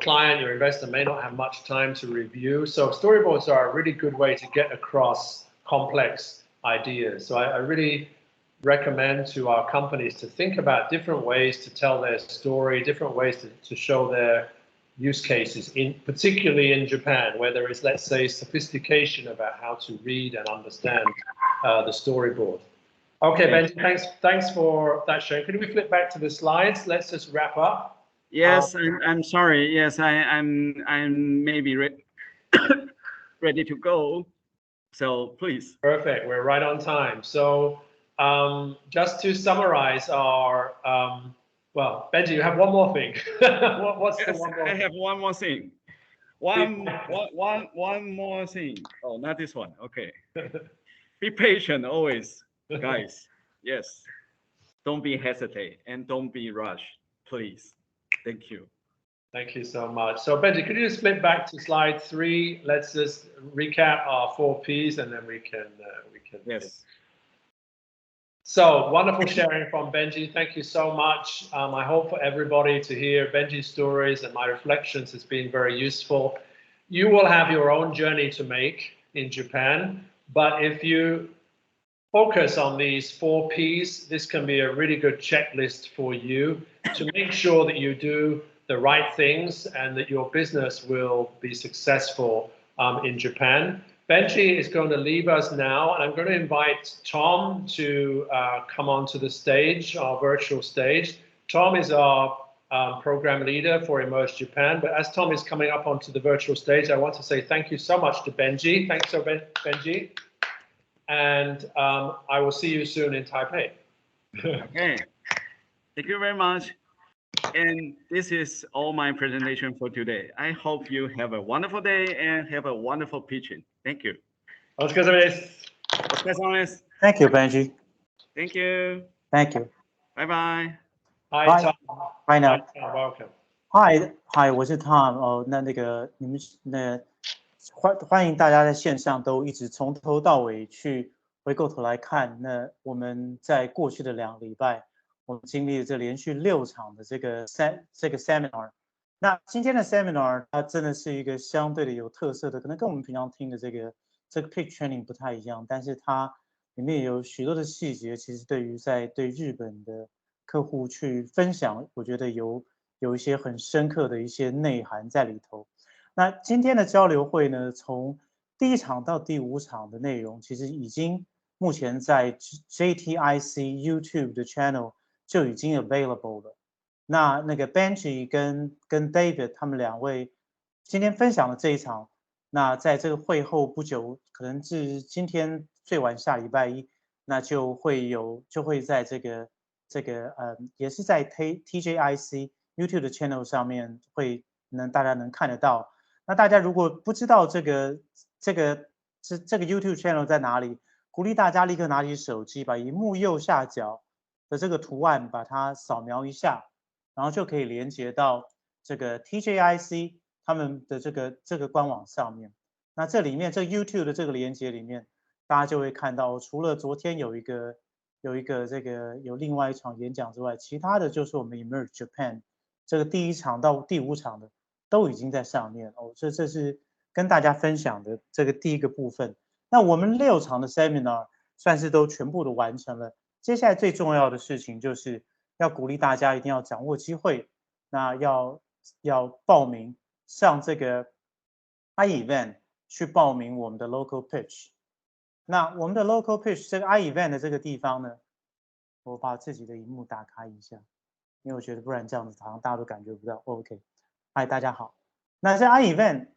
client, your investor may not have much time to review. So storyboards are a really good way to get across complex ideas. So I really recommend to our companies to think about different ways to tell their story, different ways to show their use cases, particularly in Japan, where there is, let's say, sophistication about how to read and understand the storyboard. Okay, Benji, thanks for that sharing. Could we flip back to the slides? Let's just wrap up. Yes, I'm sorry. Yes, I'm maybe ready to go. So please. Perfect. We're right on time. So just to summarize our, well, Benji, you have one more thing. What's the one more thing? I have one more thing. One more thing. Oh, not this one. Okay. Be patient always, guys. Yes. Don't be hesitate and don't be rushed, please. Thank you. Thank you so much. So Benji, could you just flip back to slide 3? Let's just recap our 4 Ps and then we can. Yes. So wonderful sharing from Benji. Thank you so much. I hope for everybody to hear Benji's stories and my reflections has been very useful. You will have your own journey to make in Japan, but if you focus on these 4 Ps, this can be a really good checklist for you to make sure that you do the right things and that your business will be successful in Japan. Benji is going to leave us now, and I'm going to invite Tom to come onto the stage, our virtual stage. Tom is our program leader for Emerge Japan, but as Tom is coming up onto the virtual stage, I want to say thank you so much to Benji. Thanks so Benji. And I will see you soon in Taipei. Okay, thank you very much. And this is all my presentation for today. I hope you have a wonderful day and have a wonderful pitching. Thank you. Thank you, Benji. Thank you. Thank you. 拜拜。Hi, Bye. Tom. Bye now. Hi, Tom. Welcome. Hi，我是 Tom 哦。那个你们欢迎大家在线上都一直从头到尾去回过头来看。那我们在过去的2个礼拜，我们经历了这连续6场的这个 seminar。那今天的 seminar 它真的是一个相对的有特色的，可能跟我们平常听的这个pitch training 不太一样，但是它里面有许多的细节，其实对于对日本的客户去分享，我觉得有一些很深刻的一些内涵在里头。那今天的交流会呢，从第1场到第5场的内容，其实已经目前在 JTIC YouTube 的 channel 就已经 available 了。那个 Benji 跟 David 他们2位今天分享的这一场，那在这个会后不久，可能是今天最晚下礼拜1，那就会在这个也是在 TJIC YouTube 的 channel 上面大家能看得到。那大家如果不知道这个 YouTube channel 在哪里，鼓励大家立刻拿起手机，把荧幕右下角的这个图案把它扫描一下，然后就可以连接到这个 TJIC 他们的这个官网上面。那这里面这个 YouTube 的这个连接里面，大家就会看到，除了昨天有另外1场演讲之外，其他的就是我们 Emerge Japan 这个第1场到第5场的都已经在上面哦。这是跟大家分享的这个第1个部分。那我们6场的 seminar 算是都全部的完成了。接下来最重要的事情就是要鼓励大家一定要掌握机会，那要报名上这个 iEvent 去报名我们的 local pitch。那我们的 local pitch 这个 iEvent 的这个地方呢，我把自己的荧幕打开一下，因为我觉得不然这样子好像大家都感觉不到。OK， 嗨，大家好。那这 iEvent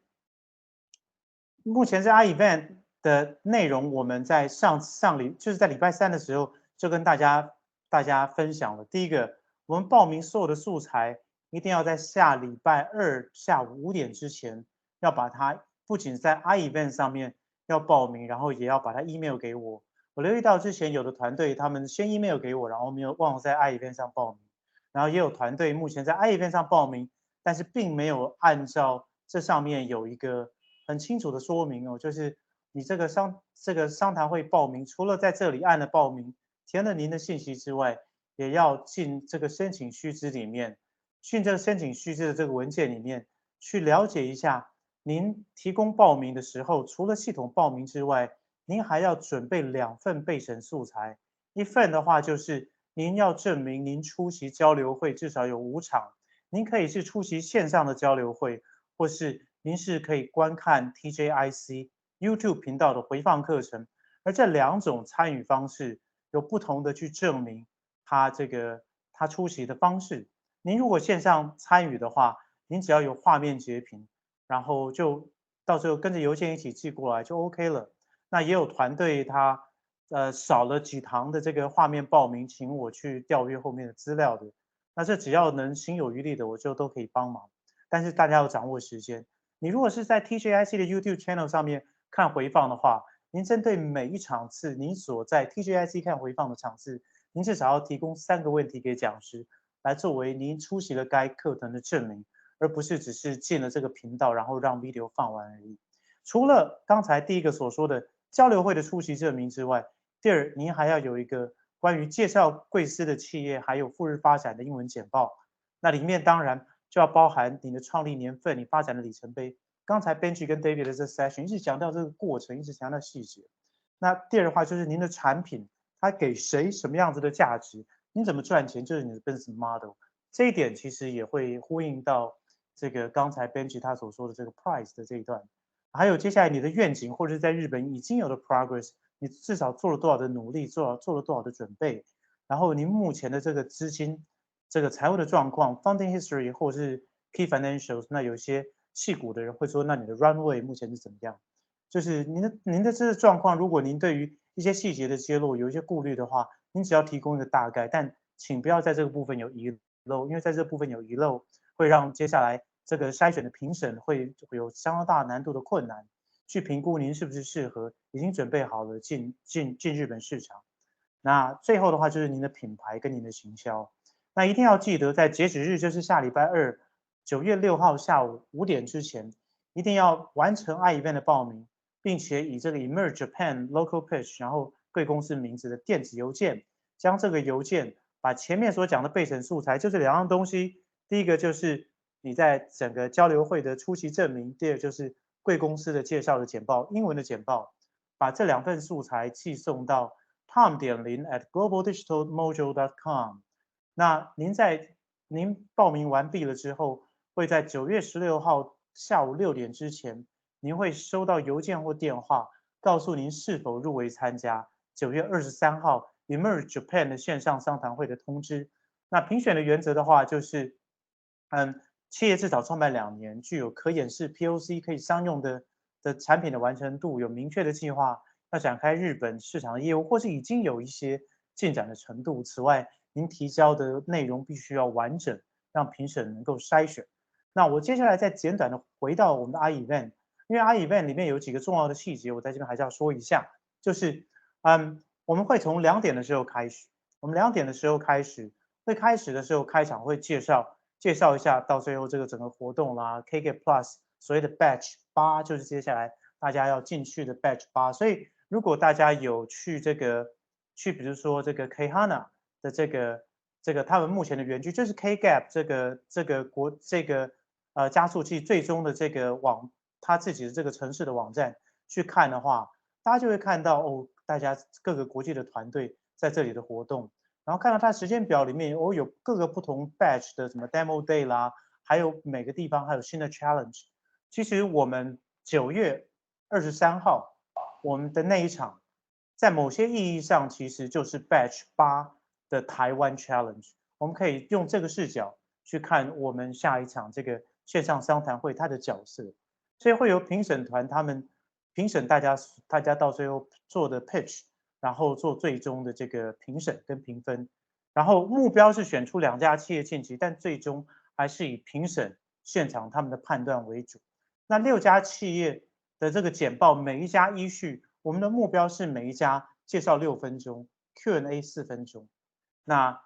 目前这 iEvent 的内容，我们在就是在礼拜3的时候就跟大家分享了。第一个，我们报名所有的素材一定要在下礼拜2下午5点之前，要把它不仅在 iEvent 上面要报名，然后也要把它 email 给我。我留意到之前有的团队他们先 email 给我，然后没有忘了在 iEvent 上报名，然后也有团队目前在 iEvent 上报名，但是并没有按照这上面有一个很清楚的说明哦，就是你这个商谈会报名，除了在这里按了报名，填了您的信息之外，也要进这个申请须知里面，进这个申请须知的这个文件里面去了解一下，您提供报名的时候，除了系统报名之外，您还要准备2份备审素材，一份的话就是您要证明您出席交流会至少有5场，您可以是出席线上的交流会，或是您是可以观看 TJIC YouTube 频道的回放课程，而这2种参与方式有不同的去证明他出席的方式。您如果线上参与的话，您只要有画面截屏，然后就到时候跟着邮件一起寄过来就 OK 了。那也有团队他少了几堂的这个画面报名，请我去调阅后面的资料的。那这只要能心有余力的，我就都可以帮忙。但是大家要掌握时间。你如果是在 TJIC 的 YouTube channel 上面看回放的话，您针对每一场次您所在 TJIC 看回放的场次，您至少要提供3个问题给讲师，来作为您出席了该课程的证明，而不是只是进了这个频道然后让 video 放完而已。除了刚才第1个所说的交流会的出席证明之外，第2，您还要有一个关于介绍贵司的企业还有赴日发展的英文简报，那里面当然就要包含你的创立年份、你发展的里程碑。刚才 Benji 跟 David 的这 session 一直强调这个过程，一直强调细节。那第2的话就是您的产品，它给谁什么样子的价值，您怎么赚钱，就是你的 business model。这一点其实也会呼应到这个刚才 Benji 他所说的这个 price 的这一段。还有接下来你的愿景，或者是在日本已经有的 progress， 你至少做了多少的努力，做了多少的准备，然后您目前的这个资金、这个财务的状况 ，funding history 或是 key financials， 那有些戏骨的人会说，那你的 runway 目前是怎么样？就是您的这个状况，如果您对于一些细节的揭露有一些顾虑的话，您只要提供一个大概，但请不要在这个部分有遗漏，因为在这部分有遗漏，会让接下来这个筛选的评审会有相当大难度的困难，去评估您是不是适合，已经准备好了进日本市场。那最后的话就是您的品牌跟您的行销。那一定要记得，在截止日就是下礼拜二，9月6号下午5点之前，一定要完成 iEvent 的报名，并且以这个 Emerge Japan Local Pitch，然后贵公司名字的电子邮件，将这个邮件把前面所讲的备审素材，就这2样东西，第一个就是你在整个交流会的出席证明，第二就是贵公司的介绍的简报，英文的简报，把这2份素材寄送到 tom.lin@globaldigitalmojo.com。那您报名完毕了之后，会在9月16号下午6点之前，您会收到邮件或电话，告诉您是否入围参加9月23号 Emerge Japan 的线上商谈会的通知。那评选的原则的话，就是企业至少创办2年，具有可演示 POC 可以商用的产品的完成度，有明确的计划，要展开日本市场的业务，或是已经有一些进展的程度。此外，您提交的内容必须要完整，让评审能够筛选。那我接下来再简短的回到我们的 iEvent， 因为 iEvent 里面有几个重要的细节，我在这边还是要说一下，就是我们会从2点的时候开始，我们2点的时候开始，开场会介绍一下，到最后这个整个活动啦 ，KGap Plus 所谓的 Batch 8就是接下来大家要进去的 Batch 8，所以如果大家有去比如说这个 Khana 的这个他们目前的园区，就是 KGap 加速器最终的这个他自己的这个城市的网站去看的话，大家就会看到大家各个国际的团队在这里的活动，然后看到它时间表里面有各个不同 batch 的什么 demo day 啦，还有每个地方还有新的 challenge。其实我们9月23号我们的那一场，在某些意义上其实就是 batch 8的台湾 challenge。我们可以用这个视角去看我们下一场这个线上商谈会它的角色，所以会由评审团他们评审大家到最后做的 pitch， 然后做最终的这个评审跟评分，然后目标是选出2家企业晋级，但最终还是以评审现场他们的判断为主。那6家企业的这个简报，每一家依序，我们的目标是每一家介绍6分钟 ，Q&A 4分钟。那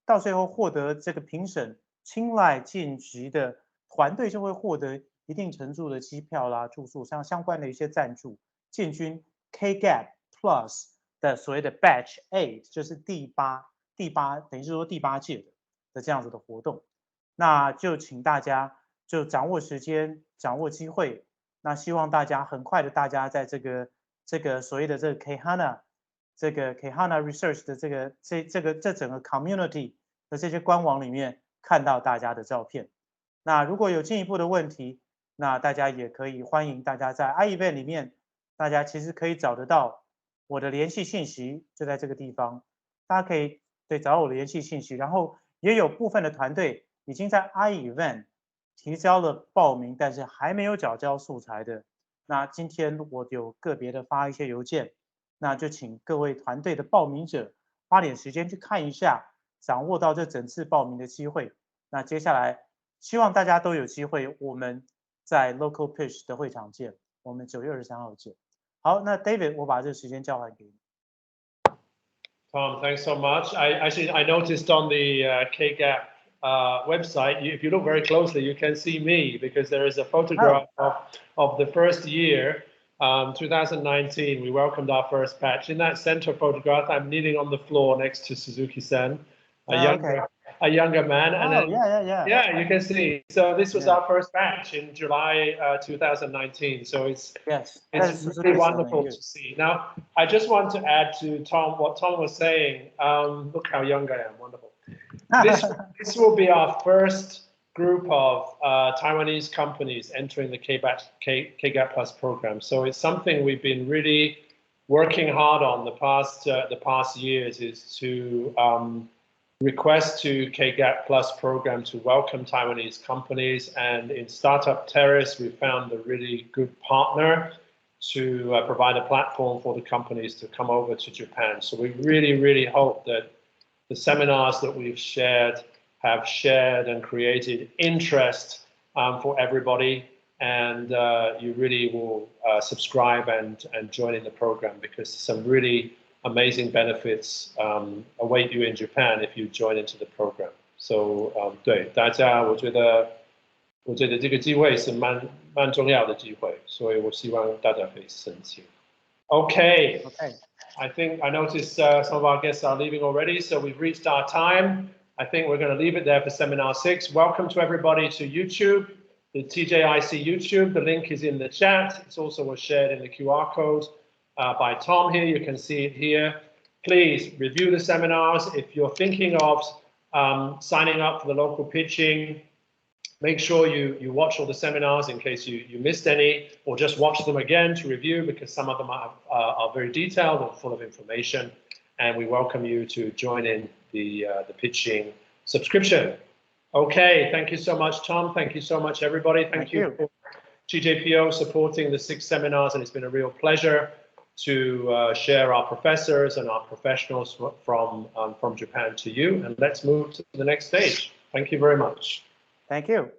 到最后获得这个评审青睐晋级的团队，就会获得一定程度的机票啦、住宿相关的一些赞助，进军 KGap Plus 的所谓的 Batch 8，就是第八，等于是说第8届的这样子的活动。那就请大家就掌握时间，掌握机会。那希望大家很快的，大家在这个所谓的这个 Khana Research 的这整个 community 的这些官网里面看到大家的照片。那如果有进一步的问题，那大家也可以欢迎大家在 iEvent 里面，大家其实可以找得到我的联系信息，就在这个地方，大家可以找到我的联系信息。然后也有部分的团队已经在 iEvent 提交了报名，但是还没有缴交素材的，那今天我有个别的发一些邮件，那就请各位团队的报名者花点时间去看一下，掌握到这整次报名的机会。那接下来希望大家都有机会，我们在 Local Pitch 的会场见，我们9月23号见。好，那 David， 我把这个时间交还给你。Tom, thanks so much. I noticed on the KGap website, if you look very closely, you can see me because there is a photograph of the first year, 2019. We welcomed our first batch. In that center photograph, I'm kneeling on the floor next to Suzuki-san, a younger man. And then, yeah, you can see. So this was our first batch in July 2019. So it's really wonderful to see. Now, I just want to add to Tom what Tom was saying. Look how young I am. Wonderful. This will be our first group of Taiwanese companies entering the KGap Plus program. So it's something we've been really working hard on the past years, is to request to KGap Plus program to welcome Taiwanese companies. And in Startup Terrace, we found a really good partner to provide a platform for the companies to come over to Japan. So we really, really hope that the seminars that we've shared have shared and created interest for everybody. And you really will subscribe and join in the program, because some really amazing benefits await you in Japan if you join into the program. So 对大家，我觉得这个机会是蛮重要的机会，所以我希望大家可以申请。Okay. Okay. I noticed some of our guests are leaving already, so we've reached our time. I think we're going to leave it there for seminar 6. Welcome to everybody to YouTube, the TJIC YouTube. The link is in the chat. It's also shared in the QR code by Tom here. You can see it here. Please review the seminars. If you're thinking of signing up for the local pitching, make sure you watch all the seminars in case you missed any, or just watch them again to review, because some of them are very detailed and full of information. And we welcome you to join in the pitching subscription. Okay, thank you so much, Tom. Thank you so much, everybody. Thank you for TJPO supporting the 6 seminars, and it's been a real pleasure to share our professors and our professionals from Japan to you. And let's move to the next stage. Thank you very much. Thank you.